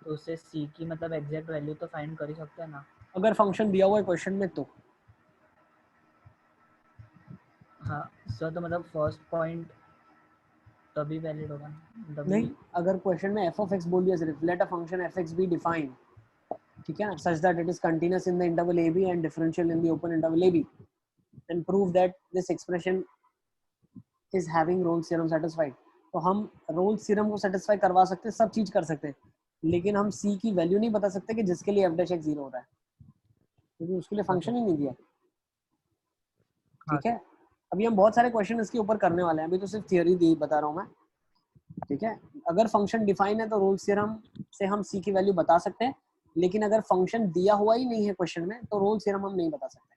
तो उससे सी की मतलब एग्जैक्ट वैल्यू तो फाइंड कर ही सकते हैं ना। अगर फंक्शन दिया हुआ है क्वेश्चन में तो हाँ सर, तो मतलब फर्स्ट पॉइंट तभी वैलिड होगा ना तभी। नहीं, अगर क्वेश्चन में f of x बोल दिया सिर्फ, let a function f x be defined, ठीक है ना, such that it is continuous in the interval a b and differential in the open interval a b and prove that this expression is having Rolle's theorem satisfied. तो हम रोल्स थ्योरम को सेटिस्फाई करवा सकते हैं, सब चीज कर सकते हैं, लेकिन हम c की वैल्यू नहीं बता सकते कि जिसके लिए f डैश x 0 हो रहा है, क्योंकि उसके लिए फंक्शन ही नहीं दिया, ठीक है। अभी हम बहुत सारे क्वेश्चन इसके ऊपर करने वाले हैं, अभी तो सिर्फ थियरी दी बता रहा हूँ मैं, ठीक है। अगर फंक्शन डिफाइन है तो रोल्स थ्योरम से हम c की वैल्यू बता सकते हैं, लेकिन अगर फंक्शन दिया हुआ ही नहीं है क्वेश्चन में तो रोल्स थ्योरम हम नहीं बता सकते,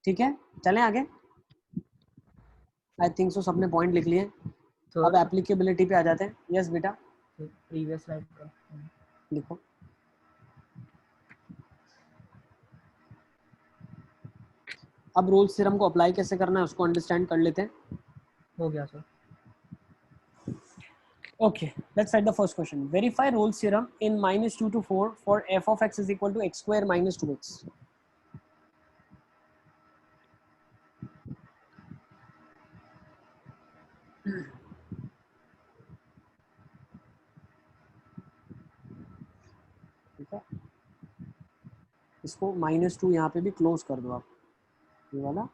ठीक है। चलें आगे। आई थिंक सो सबने पॉइंट लिख लिए। अब एप्लीकेबिलिटी पे आ जाते हैं। यस बेटा, प्रीवियस स्लाइड का लिखो। अब रोल्स थ्योरम को अप्लाई कैसे करना है उसको अंडरस्टैंड कर लेते हैं। हो गया sir. Okay, let's write the first question. Verify Rolle's theorem in -2 to 4 for f of x is equal to x square minus 2x. ठीक है, इसको -2 यहाँ पे भी क्लोज कर दो आप, ये वाला।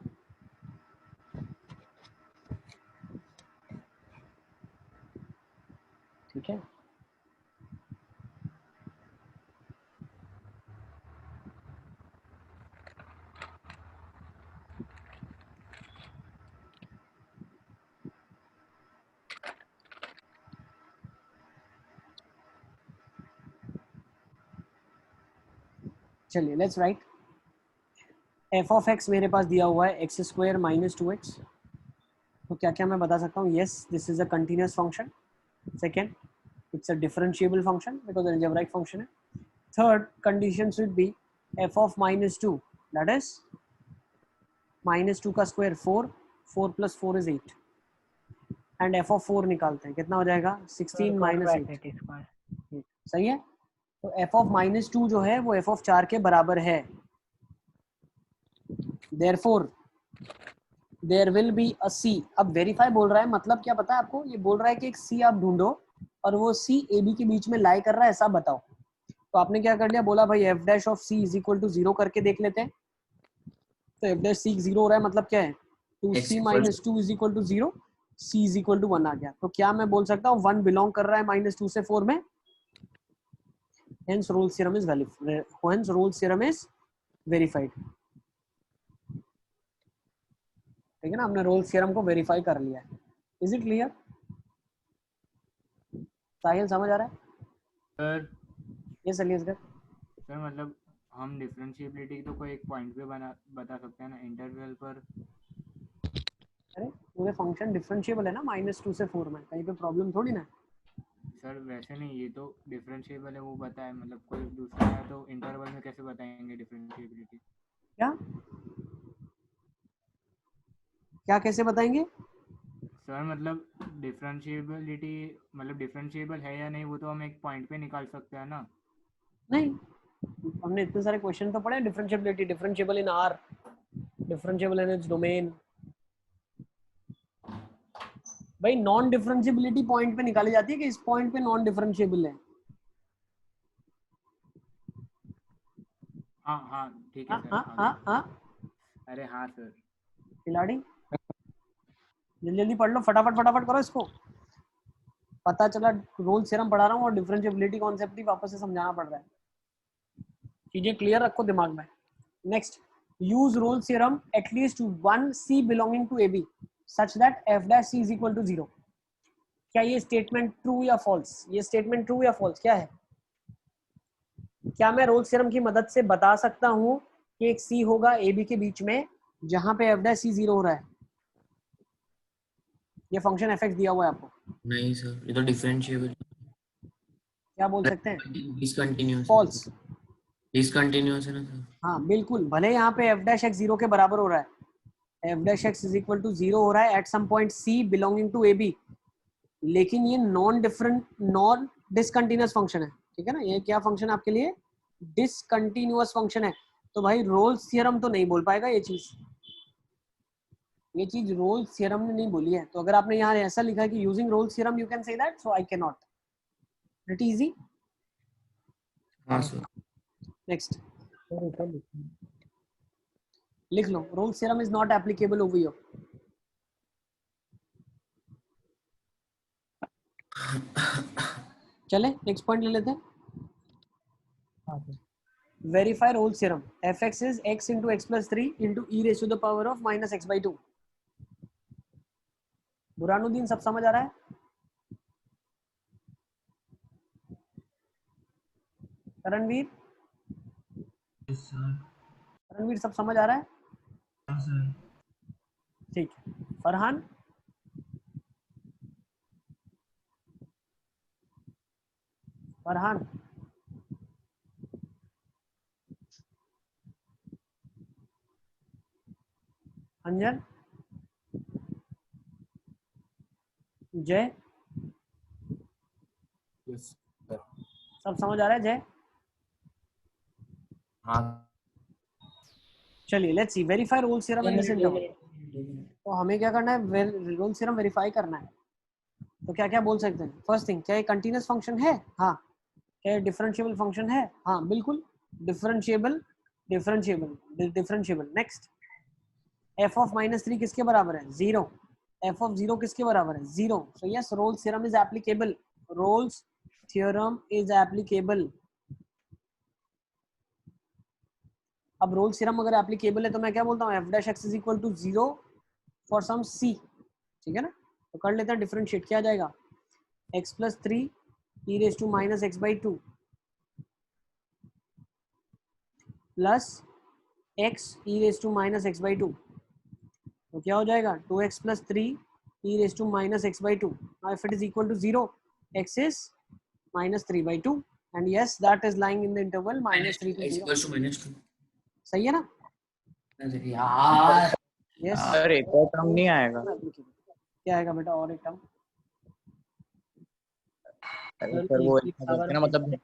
ठीक है, चलिए let's write F of x मेरे पास दिया हुआ है एक्स स्क्वायर माइनस 2x। तो क्या क्या मैं बता सकता हूँ? Yes, this is a continuous function. Second, it's a differentiable function because algebraic function है। Third condition should be f of minus 2 that is minus 2 का square 4, 4 + 4 is 8 and f of 4 निकालते हैं, कितना हो जाएगा 16 माइनस 8। सही है। तो एफ ऑफ माइनस 2 जो है वो एफ ऑफ 4 के बराबर है। Therefore there will be a c. अब वेरीफाई बोल रहा है, मतलब क्या पता है आपको? ये बोल रहा है कि एक सी आप ढूंढो और वो सी ए बी के बीच में लाई कर रहा है, ऐसा बताओ। तो आपने क्या कर लिया, बोला भाई f dash of c is equal to 0 करके देख लेते हैं। तो एफ डैश सी 0 हो रहा है, मतलब क्या है? 2c minus 2 is equal to 0, c is equal to 1 आ गया। तो क्या मैं बोल सकता हूँ 1 बिलोंग कर रहा है -2 से 4 में? Hence Rolle's theorem is valid. Hence Rolle's theorem is verified. ठीक है ना, हमने रोल्स थ्योरम को वेरीफाई कर लिया है। Is it clear? साहिल समझ आ रहा है? Sir yes Ali Asgar. Sir मतलब हम डिफरेंशिएबिलिटी तो कोई एक पॉइंट पे बता सकते हैं ना, इंटरवल पर। अरे पूरे फंक्शन डिफरेंशिएबल है ना -2 से 4 में, कहीं पे प्रॉब्लम थोड़ी ना है। सर वैसे नहीं, ये तो डिफरेंशिएबल है वो बताया, मतलब कोई दूसरा है तो इंटरवल में कैसे बताएंगे डिफरेंशिएबिलिटी? क्या क्या कैसे बताएंगे? सर मतलब डिफरेंशिएबिलिटी मतलब डिफरेंशिएबल है या नहीं वो तो हम एक पॉइंट पे निकाल सकते हैं ना। नहीं, हमने इतने सारे क्वेश्चन तो पढ़े। Differentiability, differentiable in are, differentiable in its domain. भाई नॉन डिफरेंशिएबिलिटी पॉइंट पे निकाली जाती है कि इस पॉइंट पे नॉन डिफरेंशिएबल है। हाँ हाँ ठीक है हाँ सर। हाँ हाँ हाँ अरे हाँ सर। खिलाड़ी जल्दी जल्दी पढ़ लो, फटाफट फटाफट करो इसको। पता चला रोल्स थ्योरम पढ़ा रहा हूँ और डिफरेंशिएबिलिटी कॉन्सेप्ट ही वापस से समझाना पड़ रहा है। चीजें क्लियर रखो दिमाग में। Next, use Rolle's theorem at least one c belonging to A B such that f dash c is equal to 0। क्या ये स्टेटमेंट ट्रू या फॉल्स? ये स्टेटमेंट ट्रू या फॉल्स क्या है? क्या मैं रोल्स थ्योरम की मदद से बता सकता हूँ कि एक सी होगा ए बी के बीच में जहां पे एफ डैश सी 0 हो रहा है? ये फंक्शन एफ एक्स दिया हुआ है आपको, नहीं सर, ये तो डिफरेंशिएबल क्या बोल सकते हैं? Discontinuous false. डिसकंटिन्यूअस है ना सर। हाँ बिल्कुल, भले यहाँ पे एफ डैश एक्स 0 के बराबर हो रहा है, f dash x is equal to 0 हो रहा है at some point c belonging to A B, लेकिन ये नॉन डिसकंटिन्यूअस फंक्शन है। ठीक है ना, ये क्या फंक्शन है आपके लिए? डिसकंटिन्यूअस फंक्शन है। तो भाई रोल्स थ्योरम तो नहीं बोल पाएगा ये चीज रोल्स थ्योरम ने नहीं बोली है। तो अगर आपने यहाँ ऐसा लिखा है कि using Rolle's theorem you can say that, so I can not. Pretty easy. हाँ सर। नेक्स्ट लिख लो, Rolle's theorem is not applicable over here. चले नेक्स्ट पॉइंट ले लेते हैं। Verify Rolle's theorem. Fx is x into x plus 3 into e raised to the power of minus x by 2. बुरानुद्दीन सब समझ आ रहा है? रणवीर रणवीर सब समझ आ रहा है? ठीक है। फरहान फरहान अंजन जय सब समझ आ रहा है? जय हाँ चलिए let's see verify Rolle's theorem in this interval. तो हमें क्या करना है? रोल्स थ्योरम वेरीफाई करना है। तो क्या क्या बोल सकते हैं? फर्स्ट थिंग, क्या ये कंटीन्यूअस फंक्शन है? हाँ। क्या ये डिफरेंशिएबल फंक्शन है? हाँ बिल्कुल differentiable differentiable differentiable. Next, F of -3 किसके बराबर है? 0। एफ ऑफ 0 किसके बराबर है? 0। So yes, Rolle's theorem is applicable. Rolle's theorem is applicable. अब रोल्स थ्योरम अगर एप्लीकेबल है तो मैं क्या बोलता हूँ? F dash x is equal to 0 for some c. ठीक है ना, तो कर लेते हैं डिफरेंशिएट। क्या आ जाएगा? x plus 3 e raised to minus x by 2 plus x e raise to minus x by two, तो क्या हो जाएगा 2x plus 3 e raise to minus x by two. Now if it is equal to 0, x is minus 3 by 2 and yes that is lying in the interval minus 3 to x 0. equals to -2. सही है ना? अरे यार Yes. सर एक और टर्म नहीं आएगा? क्या आएगा बेटा और एक टर्म? अरे सर वो ऐसा बोलते हैं ना, मतलब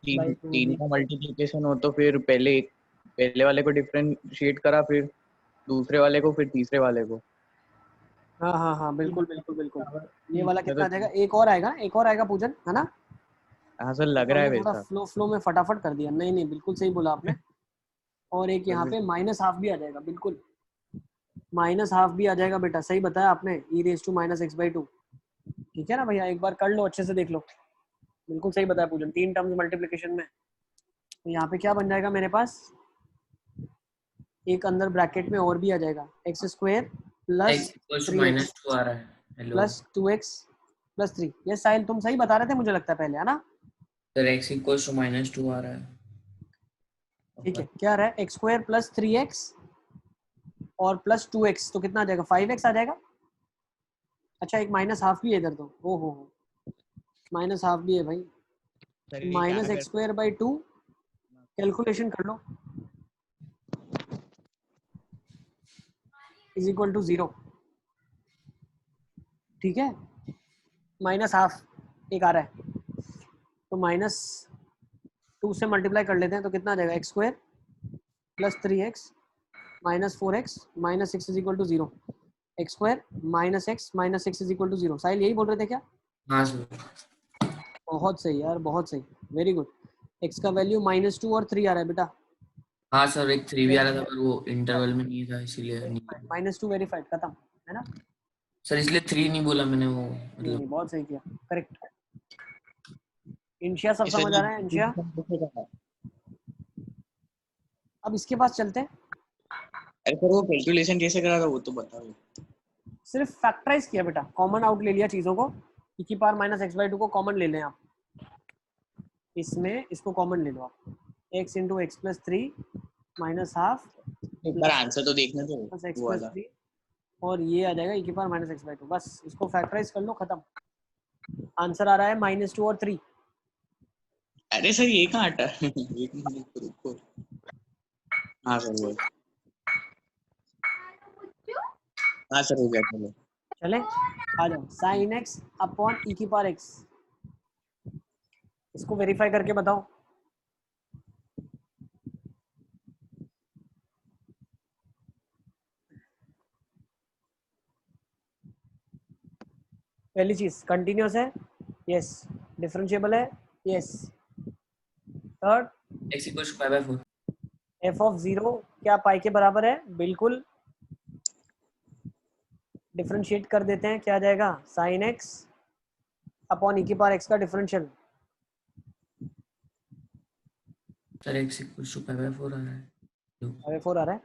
तीन का मल्टीप्लिकेशन हो तो फिर पहले वाले को डिफरेंशिएट करा, फिर दूसरे वाले को, फिर तीसरे वाले को. हाँ हाँ हाँ बिल्कुल बिल्कुल बिल्कुल. ये वाला कितना आ जाएगा? एक और आएगा पूजन, है ना? हाँ सर लग रहा है थोड़ा वैसा. फ्लो में फटाफट कर दिया. नहीं नहीं बिल्कुल सही बोला आपने. और एक यहाँ पे माइनस हाफ भी आ जाएगा. बिल्कुल माइनस हाफ भी आ जाएगा बेटा, सही बताया आपने. E raise to minus x by two. ठीक है ना भैया, एक बार कर लो अच्छे से, देख लो. बिल्कुल सही बताया पूजन, 3 टर्म्स मल्टीप्लिकेशन में. तो यहाँ पे क्या बन जाएगा मेरे पास? एक अंदर ब्रैकेट में और भी आ जाएगा, x square plus x equals to -2 आ रहा है. Hello plus 2x plus 3. ये साहिल तुम सही बता रहे थे मुझे लगता है पहले, है ना? सर x equals to -2 आ रहा है. ठीक है, क्या आ रहा है? एक्स स्क्वायर प्लस 3x और प्लस 2x, तो कितना आ जाएगा? 5x आ जाएगा. अच्छा एक माइनस हाफ भी है इधर, तो ओ हो माइनस हाफ भी है भाई. Minus x square by 2, calculation कर लो, इज इक्वल टू 0. ठीक है, माइनस हाफ एक आ रहा है, तो माइनस 2 से मल्टीप्लाई कर लेते हैं, तो कितना आ जाएगा? X square plus 3x minus 4x minus 6 is equal to 0. X square minus x is equal to 0. Sahil यही बोल रहे थे क्या? हाँ सर. बहुत सही यार, बहुत सही, वेरी गुड. x का वैल्यू -2 और 3 आ रहा है बेटा. हाँ सर एक 3 भी आ रहा था पर वो इंटरवल में नहीं था इसीलिए नहीं. -2 वेरीफाइड, खत्म, है ना? सर इसलिए 3 नहीं बोला मैंने, वो नहीं, मतलब नहीं, बहुत सही किया, करेक्ट. इंशिया सब समझ आ रहा है? इंशिया अब इसके पास चलते हैं. अरे सर वो कैलकुलेशन कैसे करा था वो तो बताओ. सिर्फ फैक्टराइज किया बेटा, कॉमन आउट ले लिया चीजों को. e की power minus x by to को कॉमन ले लें आप, इसमें इसको कॉमन ले लो आप. x into x plus 3 minus half एक बार आंसर तो देखना तो प्लस एक्स वो प्लस वाला. 3, और ये आ जाएगा e की power minus x by to. बस इसको फैक्टराइज कर लो, खत्म. आंसर आ रहा है -2 और 3. अरे सर ये कहाँ हटा? एक मिनट रुको. हाँ सर वो. हाँ सर हो गया. चलो चले आ जाओ. साइन एक्स अपॉन ई की पावर एक्स, इसको वेरीफाई करके बताओ. पहली चीज कंटिन्यूअस है, यस. डिफरेंशिएबल है, yes. Third, x equals to pi/4. F of 0 क्या पाई के बराबर है? बिल्कुल. डिफरेंशिएट कर देते हैं, क्या आ जाएगा? साइन एक्स अपॉन ई की पावर एक्स का differential. Sir x equals to pi/4 आ रहा है. अरे 4 आ रहा है,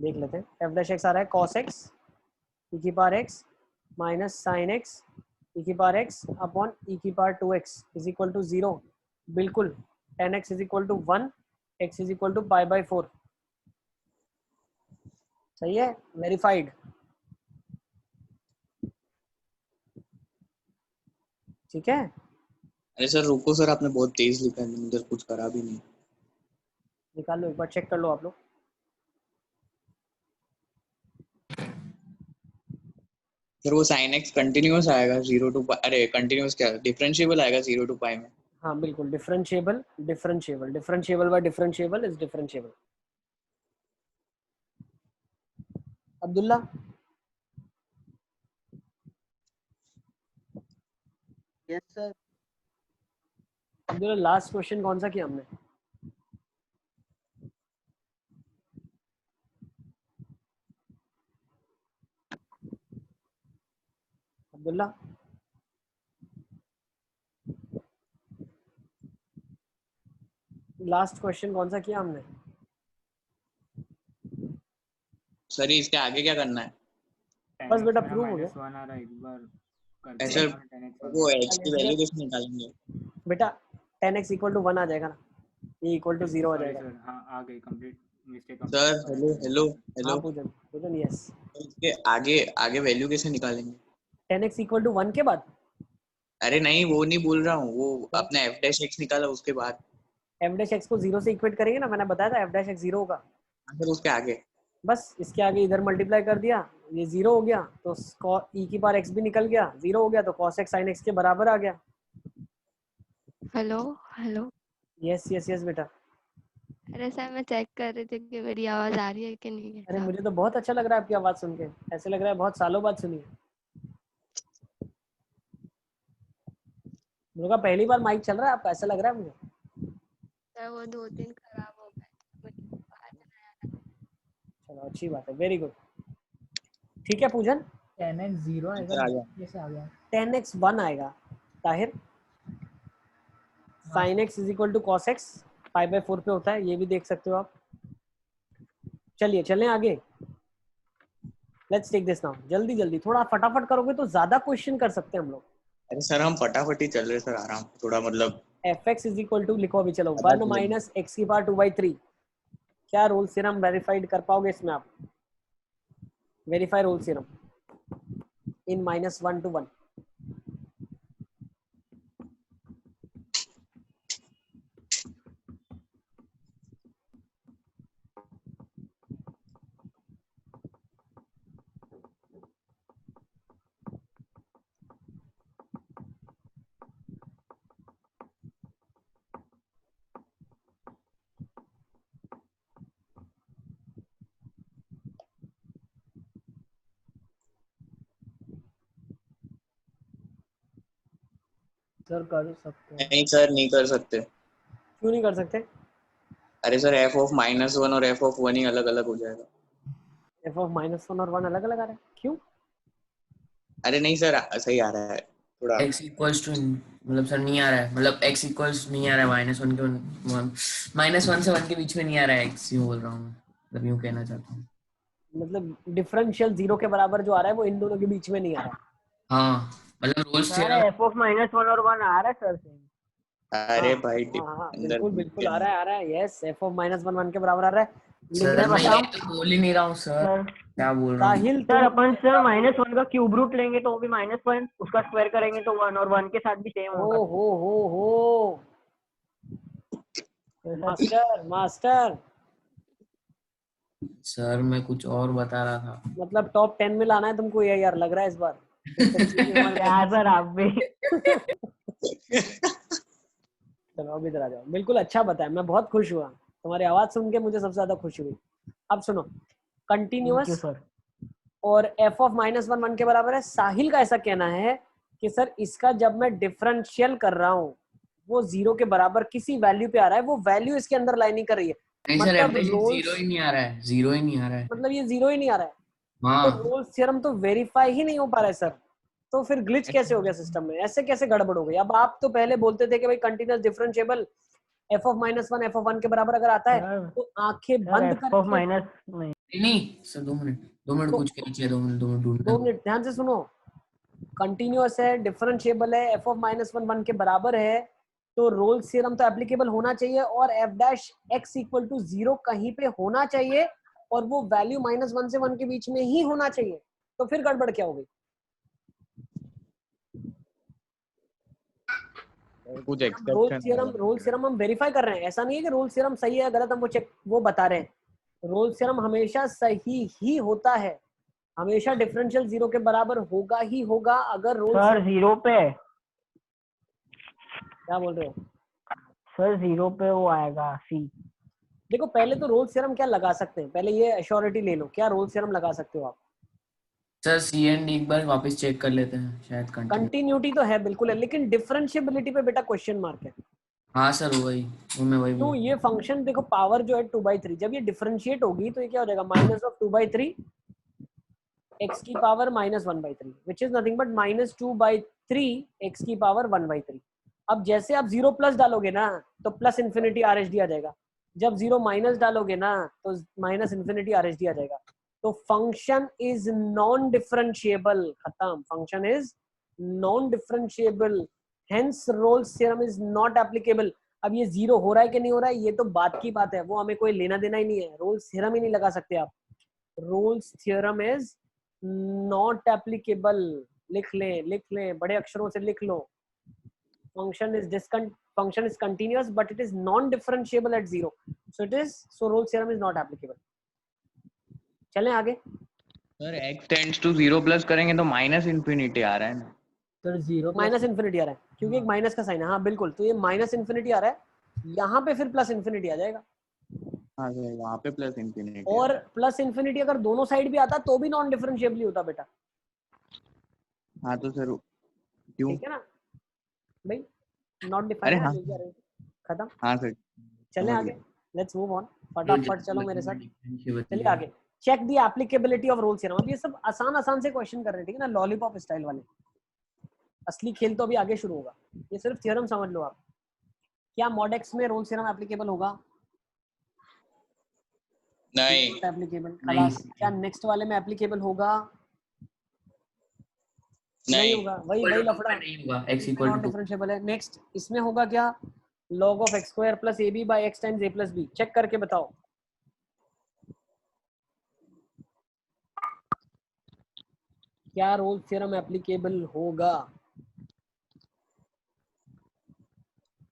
देख लेते हैं. एफ डैश एक्स आ रहा है कॉस एक्स ई की power x minus sine x e की पावर एक्स अपॉन ई की power 2x is equal to 0. बिल्कुल. tan x is equal to 1, x is equal to pi/4. सही है, वेरीफाइड. ठीक है, अरे सर रुको सर, आपने बहुत तेज लिखा है, मुझे कुछ करा भी नहीं. निकाल लो, एक बार चेक कर लो आप लोग. सर वो sin x कंटिन्यूअस आएगा 0 to pi. अरे कंटिन्यूअस क्या, डिफरेंशिएबल आएगा 0 to pi में. हाँ बिल्कुल, differentiable by differentiable is differentiable. Abdullah yes sir. Abdullah last question कौन सा किया हमने? अब्दुल्ला लास्ट क्वेश्चन कौन सा किया हमने? सर इसके आगे क्या करना है? बस बेटा प्रूव हो गया. -1 आ रहा है, एक बार करके ऐसे देखना, 10x वो h की वैल्यू कैसे निकालेंगे? बेटा tan x इक्वल टू 1 आ जाएगा ना, ये इक्वल टू 0 आ सॉरी जाएगा. सर, हाँ आ गई complete. Mistake sir hello hello हाँ हेलो, पूजन पूजन यस। इसके आगे आगे वैल्यू कैसे निकालेंगे? 10x इक्वल टू 1 के बाद अरे नहीं, वो नहीं बोल रहा हूँ, वो अपने f डैश x निकाला उसके बाद। f डैश x को 0 से इक्वेट करेंगे ना, मैंने बताया था f डैश x 0 होगा। फिर उसके आगे बस इसके आगे इधर मल्टीप्लाई कर दिया, ये 0 हो गया तो e की पावर x भी निकल गया, 0 हो गया तो cos x sin x के बराबर आ गया। Hello hello. Yes yes yes बेटा। अरे सर मैं चेक कर रही थी कि मेरी आवाज आ रही है कि नहीं है। अरे मुझे तो बहुत अच्छा लग रहा है आपकी आवाज सुन के, ऐसे लग रहा है बहुत सालों बाद सुनी है। मुझे पहली बार माइक चल रहा है आपका, ऐसा लग रहा है मुझे। सर वो 2-3 खराब हो गए। चलो अच्छी बात है, वेरी गुड। ठीक है पूजन। 10x 0 आएगा, आ गया। कैसे आ गया? 10x 1 आएगा Tahir. sin x is equal to cos x 5/4 पे होता है, ये भी देख सकते हो आप। चलिए चलें आगे, लेट्स टेक दिस नाउ। जल्दी जल्दी थोड़ा फटाफट करोगे तो ज्यादा क्वेश्चन कर सकते हैं हम लोग। अरे सर हम फटाफट ही चल रहे सर, आराम थोड़ा मतलब। fx इज इक्वल टू लिखो अभी, चलो पता 1 चले। माइनस एक्स की पावर 2/3। क्या रोल थ्योरम वेरीफाइड कर पाओगे इसमें आप? Verify Rolle theorem in -1 to 1। Sir कर सकते हैं। नहीं सर नहीं कर सकते। क्यों नहीं कर सकते? अरे सर f ऑफ -1 और f ऑफ 1 ही अलग अलग हो जाएगा। f ऑफ -1 और 1 अलग अलग आ रहा है, क्यों? अरे नहीं सर, सही आ रहा है थोड़ा। x इक्वल्स टू मतलब सर नहीं आ रहा है, मतलब x इक्वल्स नहीं आ रहा है -1 के -1 से 1 के बीच में नहीं आ रहा है x, यूं बोल रहा हूँ मैं, मतलब यूं कहना चाहता हूँ। मतलब डिफरेंशियल 0 के बराबर जो आ रहा है वो इन दोनों के बीच में नहीं आ रहा है। हाँ मतलब Rolle's sir theorem. f of -1 और 1 आ रहा है सर से। अरे हाँ भाई हाँ हाँ अंदर बिल्कुल बिल्कुल आ रहा है, आ रहा है। यस f ऑफ -1 1 के बराबर आ रहा है। सर लिखने मैं बताओ यही तो बोल ही नहीं रहा हूँ सर, सर क्या बोल रहा हूँ। साहिल, सर तुम अपन सर -1 का क्यूब रूट लेंगे तो वो भी -1, उसका स्क्वायर करेंगे तो 1, और 1 के साथ भी सेम ओ होगा। हो मास्टर मास्टर। सर मैं कुछ और बता रहा था। मतलब टॉप 10 में लाना है तुमको ये यार, लग रहा है इस बार इस तरीके की हमारी क्या सर आप भी? चलो अब इधर आ जाओ। बिल्कुल अच्छा बताया, मैं बहुत खुश हुआ, तुम्हारी आवाज सुन के मुझे सबसे ज्यादा खुशी हुई। अब सुनो, थैंक यू कंटिन्यूअस सर। और f ऑफ -1 1 के बराबर है। साहिल का ऐसा कहना है कि सर इसका जब मैं डिफरेंशियल कर रहा हूँ वो 0 के बराबर किसी वैल्यू पे आ रहा है, वो वैल्यू इसके अंदर लाई नहीं कर रही है। नहीं सर मतलब एवरेज रोल्स, 0 ही नहीं आ रहा है, 0 ही नहीं आ रहा है। मतलब ये 0 ही नहीं आ रहा है, तो हाँ रोल्स थ्योरम तो वेरीफाई ही नहीं हो पा रहा है सर। तो फिर ग्लिच कैसे हो गया सिस्टम में? ऐसे कैसे गड़बड़ हो गई? अब आप तो पहले बोलते थे कि भाई continuous differentiable f of -1 f of 1 के बराबर अगर आता है सर तो आंखें सर बंद f ऑफ करके। नहीं। नहीं सर 2 मिनट तो कुछ कीजिए, 2 मिनट ढूंढने 2 दो। मिनट ध्यान से सुनो, कंटिन्यूअस है, डिफरेंशिएबल है, f ऑफ -1 1 के बराबर है, तो रोल्स थ्योरम तो एप्लीकेबल होना चाहिए और f dash x equal to 0 कहीं पे होना चाहिए और वो वैल्यू -1 से 1 के बीच में ही होना चाहिए। तो फिर गड़बड़ क्या हो गई? कुछ रोल्स एक्सेप्शन। थ्योरम हम वेरीफाई कर रहे हैं, ऐसा नहीं है कि रोल्स थ्योरम सही है गलत हम वो चेक वो बता रहे हैं। रोल्स थ्योरम हमेशा सही ही होता है, हमेशा डिफरेंशियल 0 के बराबर होगा ही होगा। अगर रोल्स सर 0 पे, क्या बोल रहे हो? सर 0 पे वो आएगा c। देखो पहले तो रोल्स थ्योरम क्या लगा सकते हैं, पहले ये एश्योरिटी ले लो, क्या रोल्स थ्योरम लगा सकते हो आप? सर सी एंड डी एक बार वापस चेक कर लेते हैं, शायद कंटिन्यू। कंटिन्यूटी तो है बिल्कुल है, लेकिन डिफरेंशिएबिलिटी पे बेटा क्वेश्चन मार्क है। हाँ सर वही, वो मैं वही तो बोल। ये फंक्शन देखो, पावर जो है 2/3, जब ये डिफरेंशिएट होगी तो ये क्या हो जाएगा, -2/3 x की power -1/3 which is nothing but -2/3 x की पावर 1/3। अब जैसे आप 0 प्लस डालोगे ना तो प्लस इन्फिनिटी RHD आ जाएगा, जब 0 माइनस डालोगे ना तो माइनस इन्फिनिटी RHD आ जाएगा। तो फंक्शन इज नॉन डिफरेंशिएबल, खत्म, function is non differentiable, hence roles theorem is not applicable. अब ये 0 हो रहा है कि नहीं हो रहा है ये तो बात की बात है, वो हमें कोई लेना देना ही नहीं है। रोल्स थ्योरम ही नहीं लगा सकते आप। Roles theorem is not applicable. लिख लें बड़े अक्षरों से लिख लो। function is continuous but it is non differentiable at 0, so Rolle's theorem is not applicable. चलें आगे। Sir x tends to 0 plus करेंगे तो माइनस इन्फिनिटी आ रहा है ना। सर 0 माइनस इन्फिनिटी आ रहा है क्योंकि एक माइनस का साइन है। हाँ बिल्कुल, तो ये माइनस इन्फिनिटी आ रहा है, यहाँ पे फिर प्लस इन्फिनिटी आ जाएगा। हाँ सर वहाँ पे प्लस इन्फिनिटी और प्लस इन्फिनिटी अगर दोनों साइड भी आता तो भी नॉन डिफरेंशिएबल होता बेटा। हाँ तो सर क्यों? ठीक है ना भाई, नॉट अरे डिफाइंड हाँ है, खत्म। हाँ सर चलें समझ आगे, गया। लेट्स मूव ऑन, फटाफट चलो मेरे साथ। चलिए आगे, check the applicability of Rolle's theorem. अब ये सब आसान से क्वेश्चन कर रहे हैं, ठीक है ना, लॉलीपॉप स्टाइल वाले। असली खेल तो अभी आगे शुरू होगा, ये सिर्फ थ्योरम समझ लो आप। क्या मॉड एक्स में रोल्स थ्योरम एप्लीकेबल होगा? नहीं एप्लीकेबल खलास। क्या नेक्स्ट वाले में एप्लीकेबल होगा? नहीं होगा, वही लफड़ा नहीं होगा, x non equal to differentiable है। नेक्स्ट इसमें होगा क्या? log of x square plus ab by x times a plus b। Check करके बताओ। क्या रोल्स थ्योरम एप्लीकेबल होगा?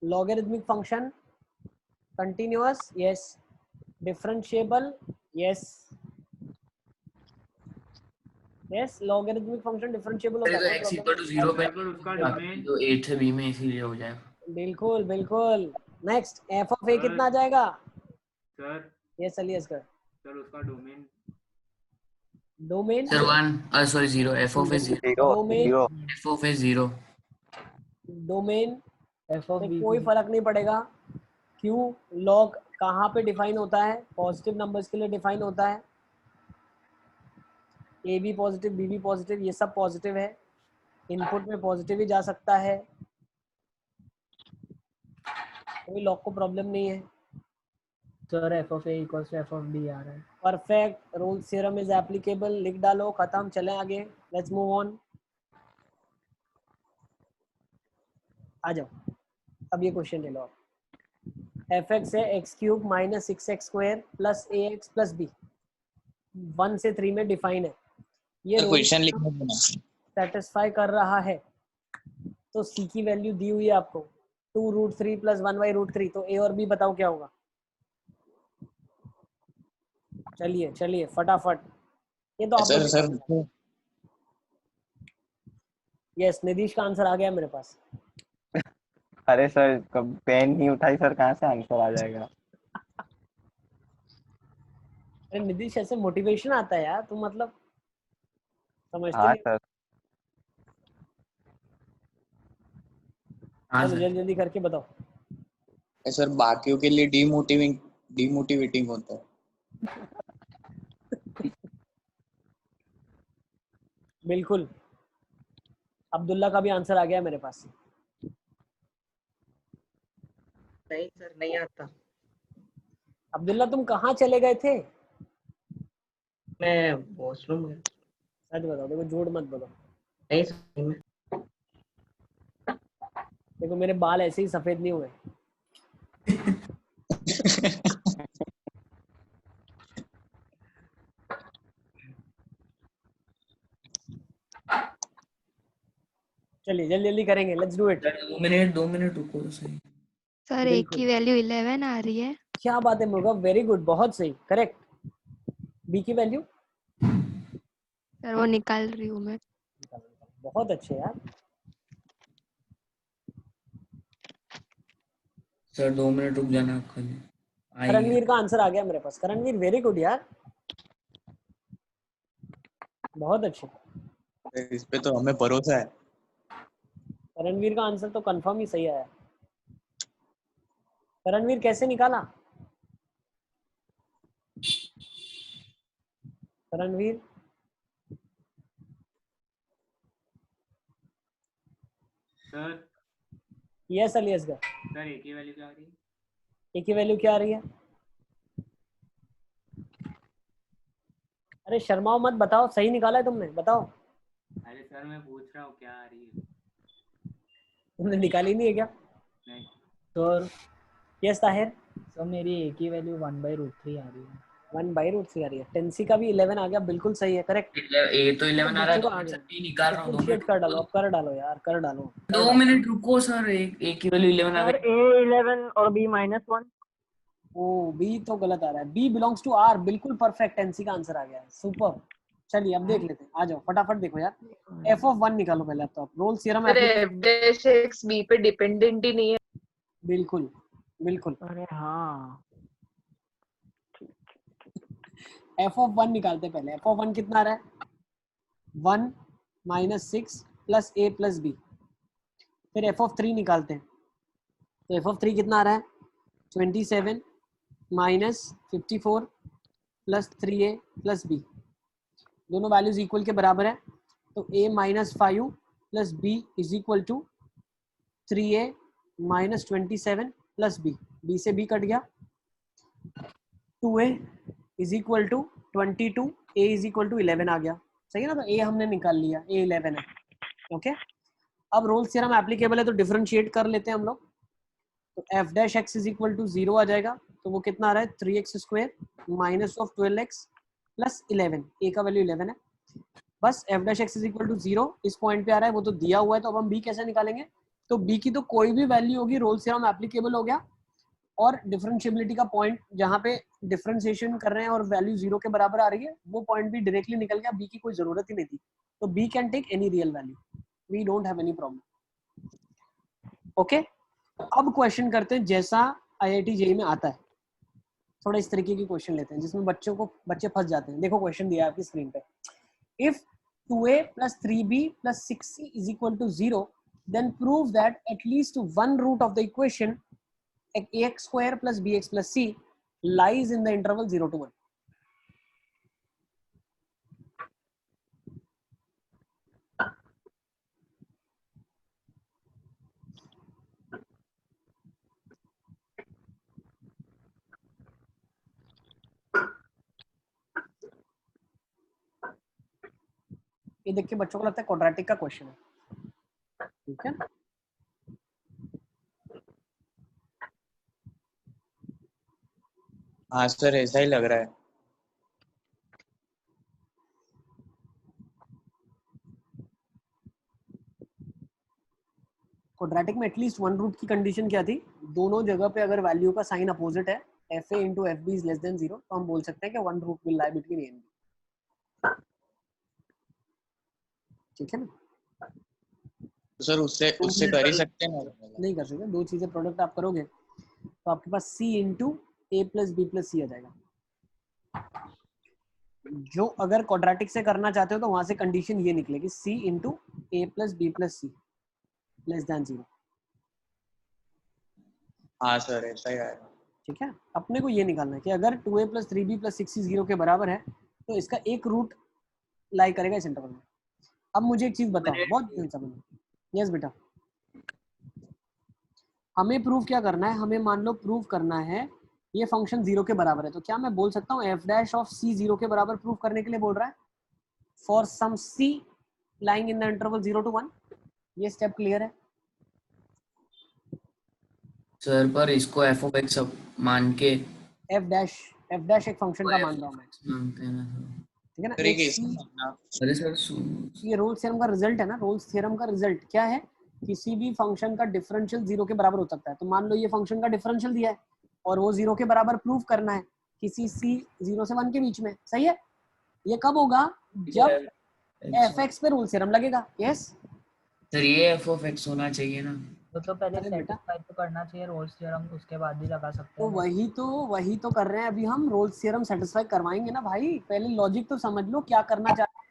Logarithmic function continuous, yes. Differentiable, yes. Yes, logarithmic function differentiable होगा, तो x इक्वल टू 0 पे पर उसका बाकी डोमेन तो a से b में इसीलिए हो जाएगा। बिल्कुल बिल्कुल। Next f of a sir. कितना आ जाएगा? सर यस अलियस कर। सर उसका domain domain sir 1 sorry 0 f of a 0 domain f of a 0 domain f of में b कोई फर्क नहीं पड़ेगा। क्यों? लॉग कहाँ पे डिफाइन होता है? पॉजिटिव नंबर्स के लिए डिफाइन होता है। ए भी पॉजिटिव, बी भी पॉजिटिव, ये सब पॉजिटिव है। इनपुट में पॉजिटिव ही जा सकता है, कोई लॉग को प्रॉब्लम नहीं है। Sir f of a equals to f of b आ रहा है। Perfect, roles theorem is applicable, लिख डालो, खत्म। चलें आगे, लेट्स मूव ऑन। आ जाओ, अब ये क्वेश्चन ले लो आप। एफ एक्स है x cube minus 6x square plus a x plus b, 1 से 3 में डिफाइन है। ये क्वेश्चन लिखने देना। सेटिस्फाई कर रहा है तो सी की वैल्यू दी हुई है आपको 2√3 प्लस 1/√3, तो ए और बी बताओ क्या होगा? चलिए फटाफट, ये तो आप लोग सर यस, निधीश का आंसर आ गया मेरे पास। अरे सर पेन नहीं उठाई सर, कहाँ से आंसर आ जाएगा? अरे निधीश, ऐसे मोटिवेशन आता है यार, तुम मतलब समझते हाँ नहीं। सर। चलो जल्दी करके बताओ। सर बाकियों के लिए डीमोटिवेटिंग होता है। बिल्कुल, अब्दुल्ला का भी आंसर आ गया मेरे पास। नहीं सर, नहीं आता। अब्दुल्ला तुम कहाँ चले गए थे? मैं वॉशरूम में। सच बताओ, देखो झूठ मत बोलो। नहीं सर, मैं देखो मेरे बाल ऐसे ही सफेद नहीं हुए। चलिए जल्दी करेंगे, लेट्स डू इट। 2 मिनट रुको तो सही। सर ए की वैल्यू 11 आ रही है। क्या बात है मुर्गा, वेरी गुड, बहुत सही, करेक्ट। बी की वैल्यू? सर वो निकाल रही हूँ मैं। बहुत अच्छे यार। सर 2 मिनट रुक जाना खाली। करणवीर का आंसर आ गया मेरे पास। करणवीर वेरी गुड यार, बहुत अच्छे। इस पे तो हमें भरोसा है। करणवीर का आंसर तो कंफर्म ही सही आया। करणवीर कैसे निकाला? करणवीर सर यस अलियस का सर ए की वैल्यू क्या आ रही है? ए की वैल्यू क्या आ रही है? अरे शर्माओ मत, बताओ, सही निकाला है तुमने, बताओ। अरे सर मैं पूछ रहा हूँ क्या आ रही है। तुमने निकाली नहीं है क्या? नहीं सर यस ताहिर, सर मेरी एक ही वैल्यू 1/√3 आ रही है। 1/√3 आ रही है। टेंसी का भी 11 आ गया, बिल्कुल सही है, करेक्ट। ए तो 11 आ रहा है, बच्चे को तो आ मैं गया, सर निकाल रहा हूँ। 2 डिफरेंशिएट मिनट कर डालो, अब कर डालो यार, कर डालो। 2 मिनट रुको सर, एक की वैल्यू 11 आ सर गई। A11 और B-1। ओ बी तो गलत आ रहा है, बी बिलोंग्स टू आर, बिल्कुल परफेक्ट, एनसी का आंसर आ गया है, सुपर। चलिए अब देख लेते हैं, आ जाओ फटाफट देखो यार, f(1) निकालो पहले। अब तो आप रोल्स थ्योरम फिर application, f dash x b पे डिपेंडेंट ही नहीं है। बिल्कुल बिल्कुल। अरे हाँ, f(1) निकालते हैं पहले। f(1) कितना आ रहा है? 1 - 6 + a + b। फिर f(3) निकालते हैं, तो f(3) कितना आ रहा है? 27 - 54 + 3a + b। दोनों वैल्यूज इक्वल के बराबर है, तो a - 5 + b = 3a - 27 + b। b से b कट गया, 2a = 22, a = 11 आ गया, सही है ना। तो a हमने निकाल लिया, a 11 है, ओके। अब रोल्स थ्योरम एप्लीकेबल है, तो डिफरेंशिएट कर लेते हैं हम लोग। तो f डैश x = 0 आ जाएगा, तो वो कितना आ रहा है? 3x² - (12x + 11), a का वैल्यू 11 है। बस f डैश x = 0 इस पॉइंट पे आ रहा है, वो तो दिया हुआ है, तो अब हम b कैसे निकालेंगे? तो b की तो कोई भी वैल्यू होगी, रोल्स थ्योरम एप्लीकेबल हो गया। और डिफरेंशिएबिलिटी का पॉइंट जहाँ पे डिफरेंशिएशन कर रहे हैं और वैल्यू 0 के बराबर आ रही है, वो पॉइंट भी डायरेक्टली निकल गया, b की कोई जरूरत ही नहीं थी। तो b can take any real value, we don't have any problem, okay. अब क्वेश्चन करते हैं जैसा IIT JEE में आता है, थोड़ा इस तरीके की क्वेश्चन लेते हैं जिसमें बच्चे फंस जाते हैं। देखो क्वेश्चन दिया है आपकी स्क्रीन पे, if 2a + 3b + 6c = 0, then prove that at least one root of the equation ax² + bx + c lies in the interval 0 to 1. ये देख के बच्चों को लगता है क्वाड्रेटिक का क्वेश्चन है, ठीक है। हाँ सर, ऐसा ही लग रहा है। क्वाड्रेटिक में एटलीस्ट वन रूट की कंडीशन क्या थी? दोनों जगह पे अगर वैल्यू का साइन अपोजिट है, fa * fb is less than 0, तो हम बोल सकते हैं कि one root will lie between a and b, ठीक है ना। तो सर उससे उससे कर ही सकते हैं ना? नहीं कर सकते, दो चीजें प्रोडक्ट आप करोगे तो आपके पास c * a + b + c आ जाएगा। जो अगर क्वाड्रेटिक से करना चाहते हो तो वहां से कंडीशन ये निकलेगी, c * a + b + c <0। हाँ सर, ऐसा ही आएगा। ठीक है, अपने को ये निकालना है कि अगर 2a + 3b + 6c 0 के बराबर है, तो इसका एक रूट लाई करेगा इस इंटरवल में। अब मुझे एक चीज बताओ, बहुत ध्यान से सुनो। यस बेटा, हमें प्रूव क्या करना है? हमें मान लो प्रूव करना है ये फंक्शन 0 के बराबर है, तो क्या मैं बोल सकता हूँ f डैश ऑफ c 0 के बराबर प्रूव करने के लिए बोल रहा है, for some c lying in the interval 0 to 1। ये स्टेप क्लियर है? सर पर इसको f of x अब मान के f डैश एक फंक्शन का मान रहा हूँ मैं, मानते हैं ना सर। ठीक है ना। सर एक ये c, अरे सर ये रोल्स थ्योरम का रिजल्ट है ना। रोल्स थ्योरम का रिजल्ट क्या है? किसी भी फंक्शन का डिफरेंशियल 0 के बराबर हो सकता है। तो मान लो ये फंक्शन का डिफरेंशियल दिया है और वो 0 के बराबर प्रूव करना है किसी c 0 से 1 के बीच में, सही है। ये कब होगा? जब fx पे रोल्स थ्योरम लगेगा। यस सर ये f of x होना चाहिए ना। तो पहले अरे बेटा, सेटिस्फाई तो करना चाहिए रोल्स थ्योरम, उसके बाद ही लगा सकते तो हैं ना। वही तो कर रहे हैं अभी हम। रोल्स थ्योरम सेटिस्फाई करवाएंगे ना भाई, पहले लॉजिक तो समझ लो क्या करना चाहते हैं,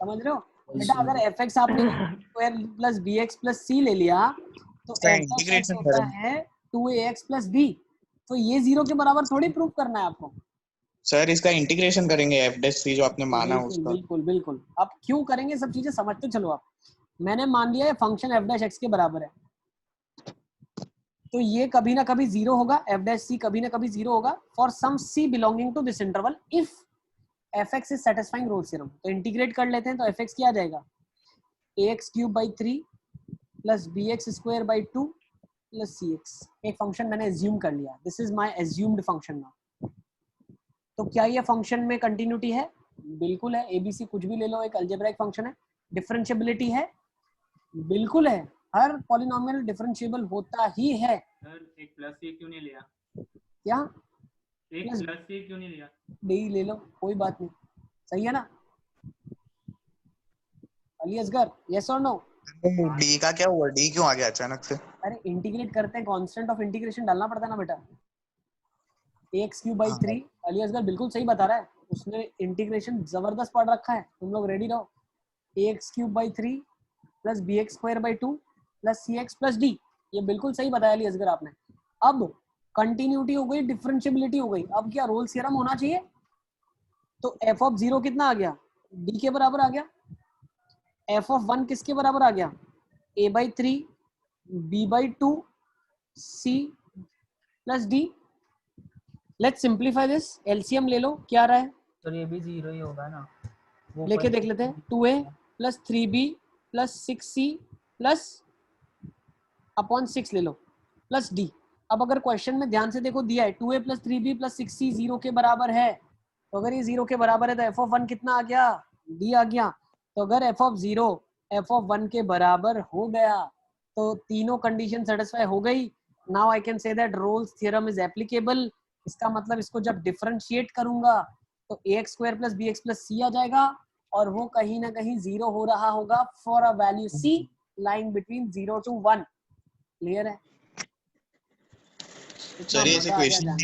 समझ रहे हो बेटा। अगर fx आपने स्क्वायर प्लस bx + c ले लिया, तो इसका f of x इंटीग्रेशन होता करें। है 2ax + b। तो ये 0 के बराबर थोड़ी प्रूव करना है आपको। सर इसका इंटीग्रेशन करेंगे f डैश c जो आपने माना है बिल्कुल उसका। बिल्कुल बिल्कुल। अब क्यों करेंगे, सब चीजें समझते चलो आप। मैंने मान लिया है फंक्शन f डैश x के बराबर है, तो ये कभी ना कभी 0 होगा, f डैश c कभी ना कभी 0 होगा, for some c belonging to this interval if fx is satisfying Rolle's theorem. तो इंटीग्रेट कर लेते हैं, तो fx क्या आ जाएगा? ax³ / 3 + bx² / 2 plus c x, एक फंक्शन मैंने एज्यूम कर लिया, this is my assumed function now. तो क्या ये फंक्शन में कंटिन्यूटी है? बिल्कुल है, एबीसी कुछ भी ले लो, एक अलजेब्राइक फंक्शन है। डिफरेंशिएबिलिटी है? बिल्कुल है, हर पॉलिनोमियल डिफरेंशिएबल होता ही है। सर एक प्लस सी क्यों नहीं लिया? क्या एक प्लस प्लस सी क्यों नहीं लिया? डी ले लो, कोई बात नहीं, सही है ना अली असगर? यस और नो? डी का क्या हुआ, डी क्यों आ गया अचानक से? अरे इंटीग्रेट करते हैं, कांस्टेंट ऑफ इंटीग्रेशन डालना पड़ता है ना बेटा। X cube by 3, Ali Asgar बिल्कुल सही बता रहा है, उसने इंटीग्रेशन जबरदस्त पढ़ रखा है, तुम लोग रेडी रहो। X cube by 3 plus b x square by 2 plus c x plus d, ये बिल्कुल सही बताया अली असगर आपने। अब कंटिन्यूटी हो गई, डिफरेंशिएबिलिटी हो गई, अब क्या रोल्स थ्योरम होना चाहिए। तो एफ ऑफ 0 कितना आ गया? डी के बराबर आ गया। एफ ऑफ 1 किसके बराबर आ गया? A by 3 b by 2 c plus d. Let's simplify this, LCM ले लो, क्या आ रहा है? तो ये भी 0 ही होगा ना, वो लेके पर देख लेते हैं। 2a plus 3b plus 6c plus upon 6 ले लो प्लस डी। अब अगर क्वेश्चन में ध्यान से देखो, दिया है 2a plus 3b plus 6c 0 के बराबर है, तो अगर ये 0 के बराबर है तो एफ ऑफ 1 कितना आ गया? डी आ गया। तो अगर एफ ऑफ 0 एफ ऑफ 1 के बराबर हो गया तो तीनों कंडीशन सेटिस्फाई हो गई। Now I can say that Rolle's theorem is applicable. इसका मतलब इसको जब डिफरेंशिएट करूंगा तो a x square plus b x plus c आ जाएगा, और वो कहीं ना कहीं 0 हो रहा होगा for a value c lying between 0 to 1। Clear है? सर ऐसे क्वेश्चन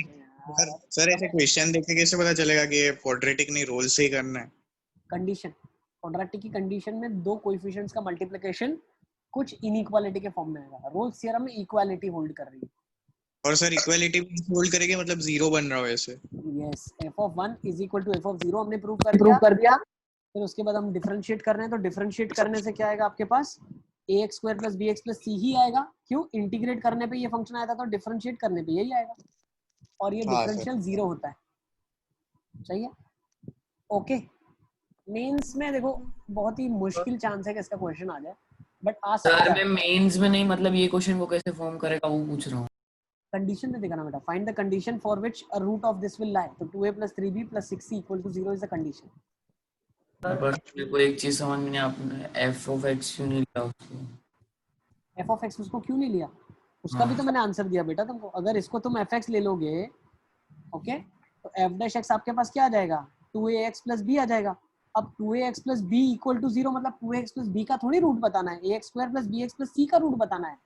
सर ऐसे क्वेश्चन देख के कैसे पता चलेगा कि ये क्वाड्रेटिक नहीं रोल से ही करना है? कंडीशन, क्वाड्रेटिक की कंडीशन में दो कोएफिशिएंट्स का मल्टीप्लिकेशन कुछ इनइक्वालिटी के फॉर्म में आएगा। रोल्स थ्योरम में इक्वालिटी होल्ड कर रही है। और सर इक्वालिटी होल्ड करेंगे मतलब 0 बन रहा हो ऐसे? Yes, f of 1 is equal to f of 0 हमने प्रूव कर दिया। फिर उसके बाद हम डिफरेंशिएट कर रहे हैं, तो डिफरेंशिएट करने से क्या आएगा आपके पास? A x square plus b x plus c ही आएगा। क्यों? इंटीग्रेट करने पे ये फंक्शन आया था, तो डिफरेंशिएट करने पे यही आएगा, और ये डिफरेंशियल 0 होता है। सही है? ओके। मेंस में देखो बहुत ही मुश्किल चांस है कि इसका क्वेश्चन आ जाए, बट आ सकता सर है। मैं मेंस में नहीं, मतलब ये क्वेश्चन को कैसे फॉर्म करेगा वो पूछ रहा हूँ। कंडीशन दे देगा ना बेटा, find the condition for which a root of this will lie. तो 2a + 3b + 6c = 0 is the condition. पर मेरे को एक चीज समझ में नहीं, आपने एफ ऑफ एक्स क्यों नहीं लिया उसको? एफ ऑफ एक्स उसको क्यों नहीं लिया? उसका भी तो मैंने आंसर दिया बेटा तुमको। अगर इसको तुम एफ एक्स ले लोगे, ओके, तो एफ डैश एक्स आपके पास क्या आ जाएगा? 2ax + b आ जाएगा। अब 2ax + b = 0, मतलब 2ax + b का थोड़ी रूट बताना है, ax² + bx + c का रूट बताना है।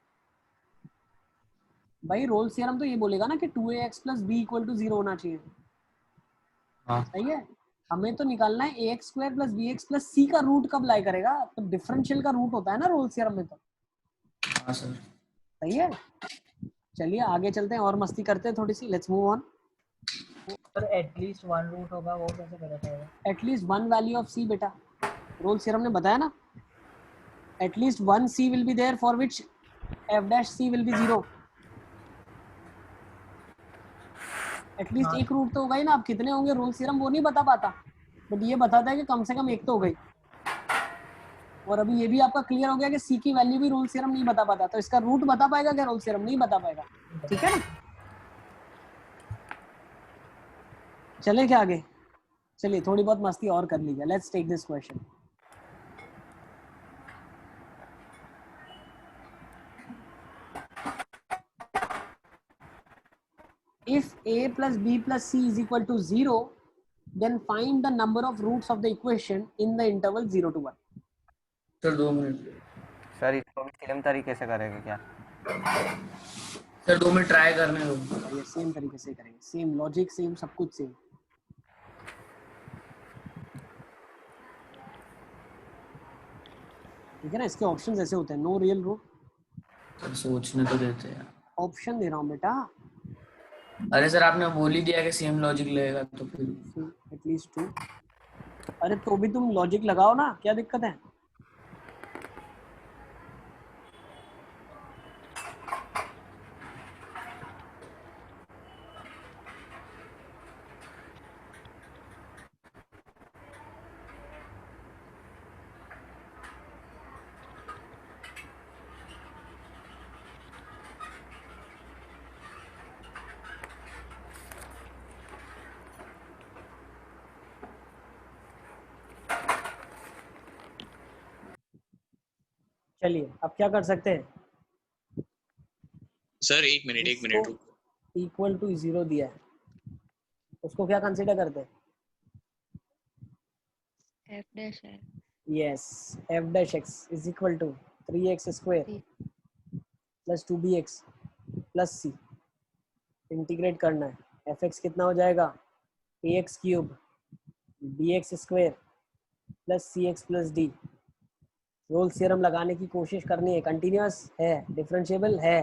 भाई रोल्स थ्योरम तो ये बोलेगा ना कि 2ax + b = 0 होना चाहिए। हाँ सही है? हमें तो निकालना है ax² + bx + c का रूट कब लाई करेगा, तो डिफरेंशियल का रूट होता है ना रोल्स थ्योरम में। तो हाँ सर। सही है? चलिए आगे चलते हैं और मस्ती करते हैं थोड़ी सी। Let's move on. पर एटलीस्ट 1 रूट होगा, वो कैसे पता चलेगा? एटलीस्ट 1 वैल्यू ऑफ c बेटा, रोल्स थ्योरम ने बताया ना, at least 1 c will be there for which f dash c will be 0। At least एक रूट तो होगा ही ना। आप कितने होंगे रोल्स थ्योरम वो नहीं बता पाता, बट ये बताता है कि कम से कम एक तो हो गई। और अभी ये भी आपका क्लियर हो गया कि c की वैल्यू भी रोल्स थ्योरम नहीं बता पाता, तो इसका रूट बता पाएगा क्या रोल्स थ्योरम? नहीं बता पाएगा। ठीक है ना? चले क्या आगे? चलिए थोड़ी बहुत मस्ती और कर लीजिए। Let's take this question. If a plus b plus c is equal to 0, then find the number of roots of the equation in the interval 0 to 1. Sir 2 minute sir इसको भी सेम तरीके से करेंगे क्या? सर 2 मिनट ट्राई करने दो। ये सेम तरीके से करेंगे, सेम लॉजिक, सेम सब कुछ सेम। ठीक है ना? इसके ऑप्शंस ऐसे होते हैं, नो रियल रूट। सर सोचने तो देते हैं। ऑप्शन दे रहा हूँ बेटा। अरे सर आपने बोल ही दिया कि सेम लॉजिक लगेगा, तो फिर एटलीस्ट 2। अरे तो भी तुम लॉजिक लगाओ ना, क्या दिक्कत है? चलिए अब क्या कर सकते हैं, सर एक मिनट रुको। इक्वल टू 0 दिया है, उसको क्या कंसीडर करते हैं? एफ डैश है yes, f dash x is equal to 3x square plus 2bx plus c, integrate करना है, एफ एक्स कितना हो जाएगा, ax cube bx square plus c x plus d. Rolle's theorem लगाने की कोशिश करनी है, कंटिन्यूअस है, डिफरेंशिएबल है,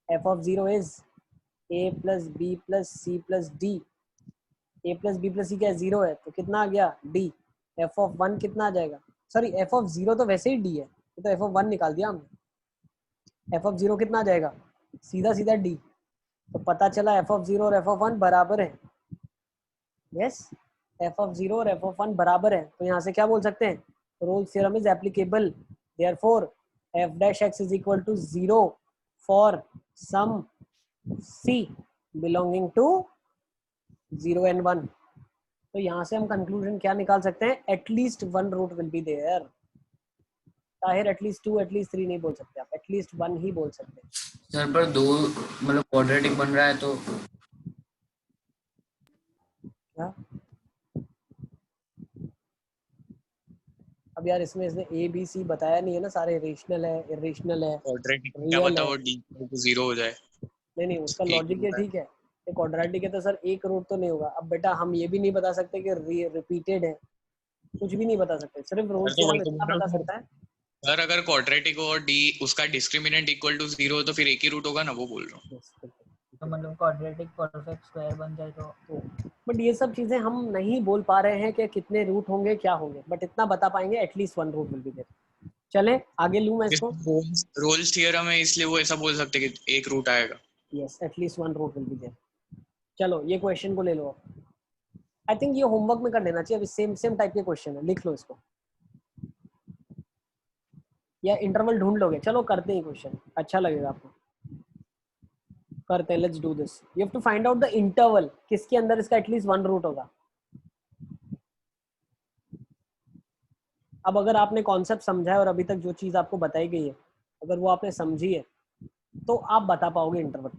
f of 0 is a plus b plus c plus d, a plus b plus c क्या 0 है तो कितना आ गया डी, एफ ऑफ 1 कितना आ जाएगा, सॉरी एफ ऑफ 0 तो वैसे ही डी है, तो एफ ऑफ 1 निकाल दिया हमने, एफ ऑफ 0 कितना आ जाएगा, सीधा सीधा डी, तो पता चला एफ ऑफ 0 और एफ ऑफ 1 बराबर है, यस एफ ऑफ 0 और एफ ऑफ 1 बराबर है, तो यहाँ से क्या बोल सकते हैं, Rolle's theorem is applicable, therefore F dash x is equal to 0 for some C belonging to 0 and 1। तो यहाँ से हम कंक्लूजन क्या निकाल सकते हैं, at least 1 root will be there. ताहिर एटलीस्ट 2 एटलीस्ट 3 नहीं बोल सकते आप, एटलीस्ट 1 ही बोल सकते हैं। सर पर 2 मतलब क्वाड्रेटिक बन रहा है तो क्या अब यार इसमें इसने ए बी सी बताया नहीं है ना, सारे रेशनल है, इरेशनल है, क्वाड्रेटिक क्या रियल पता है। वो d इक्वल टू 0 हो जाए। नहीं नहीं उसका एक लॉजिक ये रूट है। ठीक है, ये क्वाड्रेटिक है तो सर एक रूट तो नहीं होगा। अब बेटा हम ये भी नहीं बता सकते कि रिपीटेड है, कुछ भी नहीं बता सकते, सिर्फ सर रोल्स तो वही थ्योरम तो इतना बोल रहा बता हूँ सकता है। सर, अगर क्वाड्रेटिक हो और d उसका डिस्क्रिमिनेंट इक्वल टू 0 हो तो फिर एक ही रूट होगा ना, वो बोल रहा हूँ। Yes, बिल्कुल। तो मतलब क्वाड्रेटिक परफेक्ट स्क्वायर बन जाए तो बट ये सब चीजें हम नहीं बोल पा रहे हैं कि कितने रूट होंगे क्या होंगे, बट इतना बता पाएंगे at least 1 root will be there. चले आगे लूं मैं इसको, रोल्स थ्योरम है इसलिए वो ऐसा बोल सकते कि एक रूट आएगा। Yes at least 1 root will be there. चलो ये क्वेश्चन को ले लो, आई थिंक ये होमवर्क में कर लेना चाहिए, अभी सेम सेम टाइप के क्वेश्चन है, लिख लो इसको या इंटरवल ढूंढ लोगे। चलो करते हैं क्वेश्चन, अच्छा लगेगा आपको, करते हैं, let's do this. You have to find out the interval, किसके अंदर इसका एटलीस्ट 1 रूट होगा। अब अगर आपने कॉन्सेप्ट समझा है और अभी तक जो चीज आपको बताई गई है अगर वो आपने समझी है तो आप बता पाओगे इंटरवल।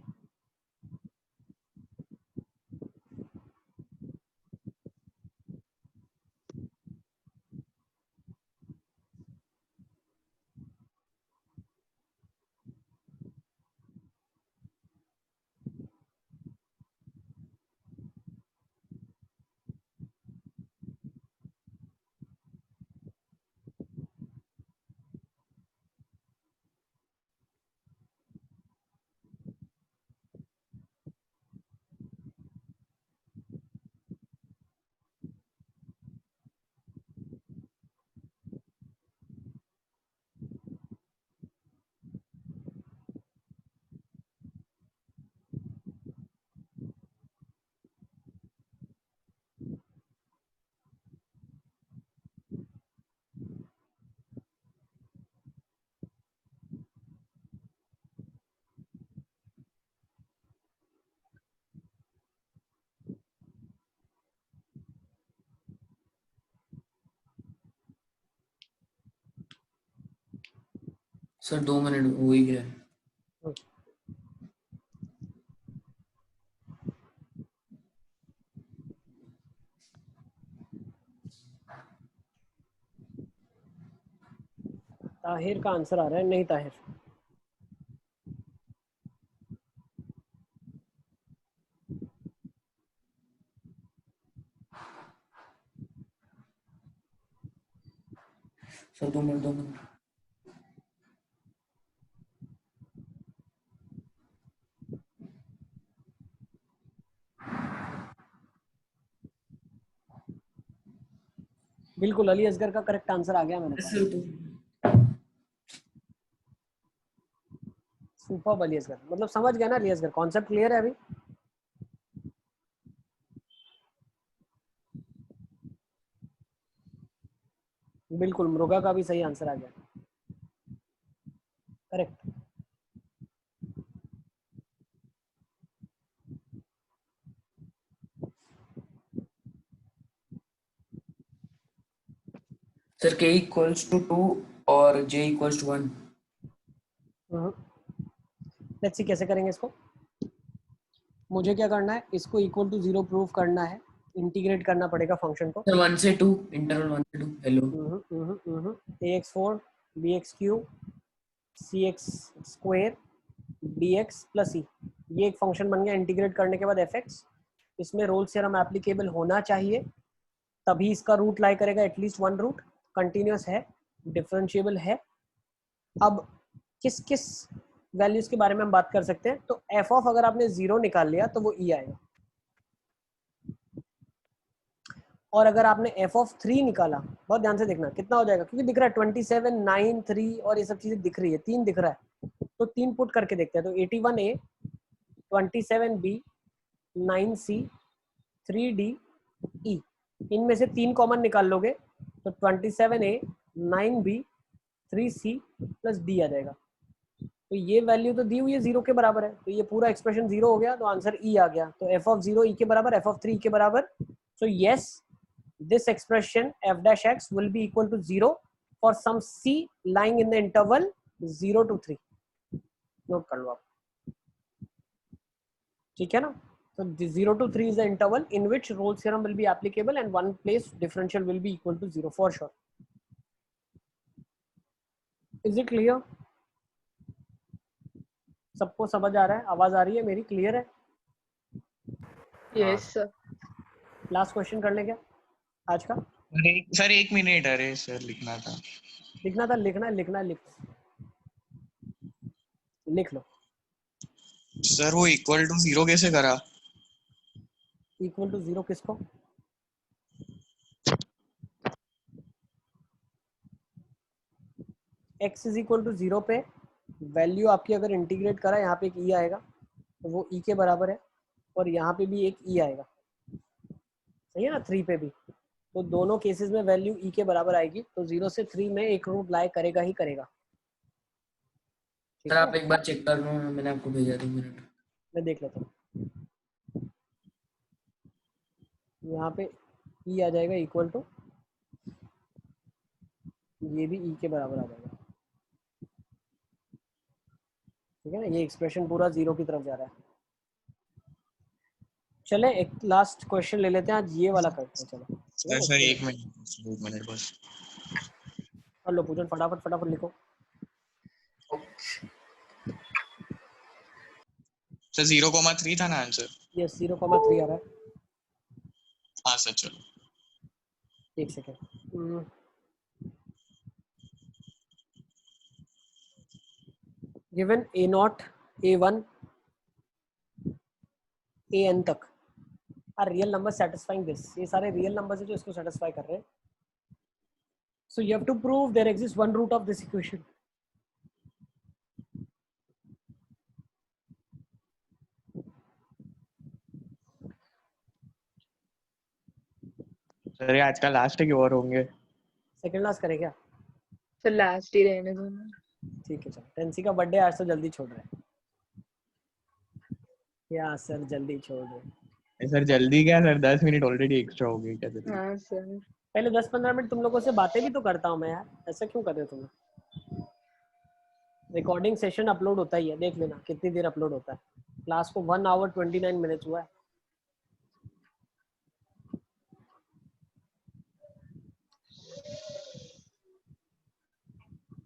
सर 2 मिनट हो ही गया। ताहिर का आंसर आ रहा है, नहीं ताहिर सर 2 मिनट 2 मिनट। बिल्कुल अली असगर का करेक्ट आंसर आ गया मेरे पास। सर तो सुपर अली असगर, मतलब समझ गया ना अली असगर, कॉन्सेप्ट क्लियर है अभी। बिल्कुल मृगा का भी सही आंसर आ गया, correct. Sir k equals to 2 और j equals to 1। Let's see कैसे करेंगे इसको। मुझे क्या करना है, इसको इक्वल टू 0 प्रूव करना है, इंटीग्रेट करना पड़ेगा फंक्शन को। सर 1 से 2, इंटरवल 1 से 2। Hello ax4 bx3 cx square dx plus e, ये एक फंक्शन बन गया। इंटीग्रेट करने के बाद fx, इसमें रोल्स थ्योरम एप्लीकेबल होना चाहिए, तभी इसका रूट लाई करेगा एटलीस्ट वन रूट, कंटिन्यूस है, डिफरेंशिएबल है। अब किस किस वैल्यूज के बारे में हम बात कर सकते हैं, तो एफ ऑफ अगर आपने 0 निकाल लिया तो वो ई आएगा, और अगर आपने एफ ऑफ 3 निकाला, बहुत ध्यान से देखना कितना हो जाएगा, क्योंकि दिख रहा है 27, 9, 3 और ये सब चीजें दिख रही है, 3 दिख रहा है, तो 3 पुट करके देखते हैं। तो 81A 27B 9C 3D E, इनमें से 3 कॉमन निकाल लोगे तो 27A 9B 3C plus D आ जाएगा। तो ये वैल्यू तो दी हुई है 0 के बराबर है, तो ये पूरा एक्सप्रेशन 0 हो गया, तो आंसर E आ गया। तो f ऑफ 0 E के बराबर, f ऑफ 3 E के बराबर। So yes, this expression f dash x will be equal to 0 for some c lying in the interval 0 to 3। Note कर लो आप, ठीक है ना। So the 0 to 3 is the interval in which Rolle's theorem will be applicable and one place differential will be equal to 0 for sure. Is it clear? सबको समझ आ रहा है, आवाज आ रही है मेरी, क्लियर है? Yes sir. लास्ट क्वेश्चन कर ले क्या आज का? सर 1 मिनट, अरे सर लिखना था। लिखना लिख लो। सर वो इक्वल टू 0 कैसे करा? इक्वल टू 0 किसको? x इज इक्वल टू 0 पे वैल्यू आपकी अगर इंटीग्रेट करा, यहाँ पे एक e आएगा तो वो e के बराबर है, और यहाँ पे भी एक e आएगा, सही है ना, 3 पे भी। तो दोनों केसेस में वैल्यू e के बराबर आएगी, तो 0 से 3 में एक रूट लाई करेगा ही करेगा। सर आप एक बार चेक कर लो, मैंने आपको भेजा 2 मिनट, मैं देख लेता हूँ। यहाँ पे e आ जाएगा इक्वल टू, ये भी e के बराबर आ जाएगा, ठीक है ना। ये एक्सप्रेशन पूरा 0 की तरफ जा रहा है। चले एक लास्ट क्वेश्चन ले लेते हैं आज, ये वाला करते हैं। चलो सर 1 मिनट बस। कर लो पूजन, फटाफट लिखो। सर 0,3 था ना आंसर? यस 0,3 आ रहा है। हाँ सर चलो। एक second, given A0 A1 AN तक are real number satisfying this, ये सारे रियल नंबर्स है जो इसको सेटिस्फाई कर रहे हैं। So you have to prove there exist one root of this equation. Sir ये आज का लास्ट है कि और होंगे? सेकंड लास्ट करें क्या? सर लास्ट ही रहने दो ना। ठीक है चलो, टेंसी का बर्थडे आज तो जल्दी छोड़ रहे हैं। या सर जल्दी छोड़ रहे हैं। सर जल्दी क्या सर, 10 मिनट ऑलरेडी एक्स्ट्रा हो गए क्या सर? हाँ सर। पहले 10-15 मिनट तुम लोगों से बातें भी तो करता हूँ मैं यार, ऐसा क्यों कर रहे हो तुम लोग? रिकॉर्डिंग सेशन अपलोड होता ही है, देख लेना कितनी देर अपलोड होता है। क्लास को 1 आवर 29 मिनट्स हुआ है।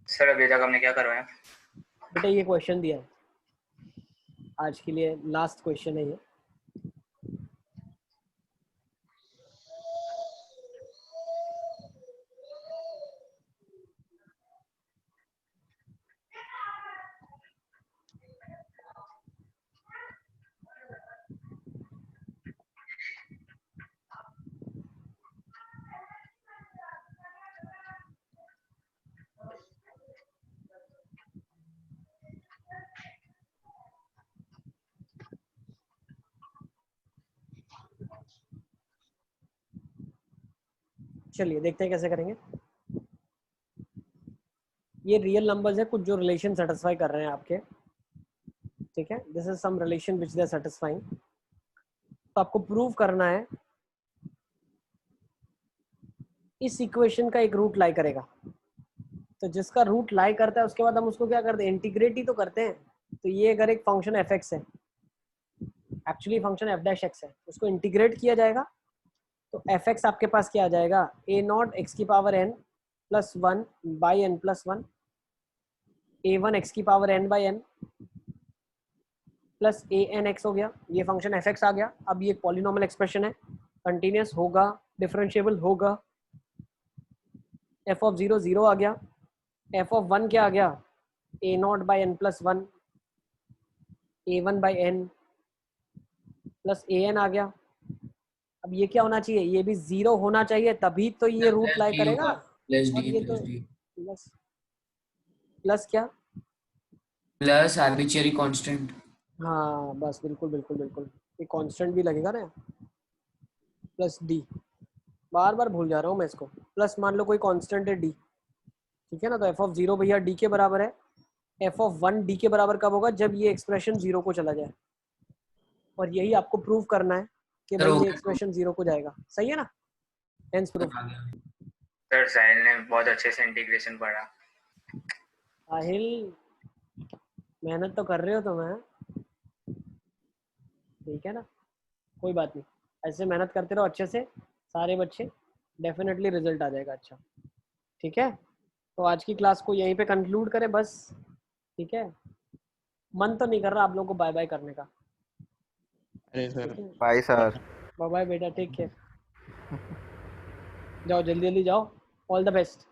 सर अभी तक हमने क्या करवाया? बेटा ये क्वेश्चन दिया है आज के लिए, लास्ट क्वेश्चन है ये। चलिए देखते हैं कैसे करेंगे। ये रियल नंबर्स है कुछ जो रिलेशन सेटिस्फाई कर रहे हैं आपके, ठीक है। This is some relation which they are satisfying. तो आपको प्रूव करना है इस इक्वेशन का एक रूट लाई करेगा। तो जिसका रूट लाई करता है उसके बाद हम उसको क्या करते हैं, इंटीग्रेट ही तो करते हैं। तो ये अगर एक फंक्शन एफ एक्स है, actually function F dash x है, उसको इंटीग्रेट किया जाएगा तो एफ एक्स आपके पास क्या आ जाएगा, ए नॉट एक्स की power n plus one by n plus one, a one x की power n by n plus a n x हो गया, ये फंक्शन एफ एक्स आ गया। अब ये एक पॉलिनॉमियल एक्सप्रेशन है, कंटिन्यूस होगा, डिफरेंशिएबल होगा। एफ ऑफ जीरो जीरो आ गया, एफ ऑफ वन क्या आ गया, a naught by n plus one, a one by n plus a n आ गया। अब ये क्या होना चाहिए, ये भी जीरो होना चाहिए, तभी तो ये रूट लाई करेगा। प्लस और डी ये तो प्लस डी प्लस प्लस क्या, प्लस आर्बिट्रेरी कांस्टेंट। हाँ बस बिल्कुल बिल्कुल बिल्कुल, ये कांस्टेंट भी लगेगा ना, प्लस डी, बार बार भूल जा रहा हूँ मैं इसको। प्लस मान लो कोई कांस्टेंट है डी, ठीक है ना, तो एफ ऑफ जीरो भैया डी के बराबर है। एफ ऑफ वन डी के बराबर कब होगा, जब ये एक्सप्रेशन जीरो को चला जाए, और यही आपको प्रूव करना है कि भाई ये एक्सप्रेशन जीरो को जाएगा। सही है ना, हेंस प्रूफ। सर साहिल ने बहुत अच्छे से इंटीग्रेशन पढ़ा। साहिल मेहनत तो कर रहे हो तुम, हैं ठीक है ना, कोई बात नहीं, ऐसे मेहनत करते रहो अच्छे से, सारे बच्चे डेफिनेटली रिजल्ट आ जाएगा अच्छा। ठीक है, तो आज की क्लास को यहीं पे कंक्लूड करें बस। ठीक है, मन तो नहीं कर रहा आप लोगों को बाय बाय करने का। अरे sir bye sir. Bye bye बेटा, टेक केयर, जाओ जल्दी जल्दी जाओ, ऑल द बेस्ट।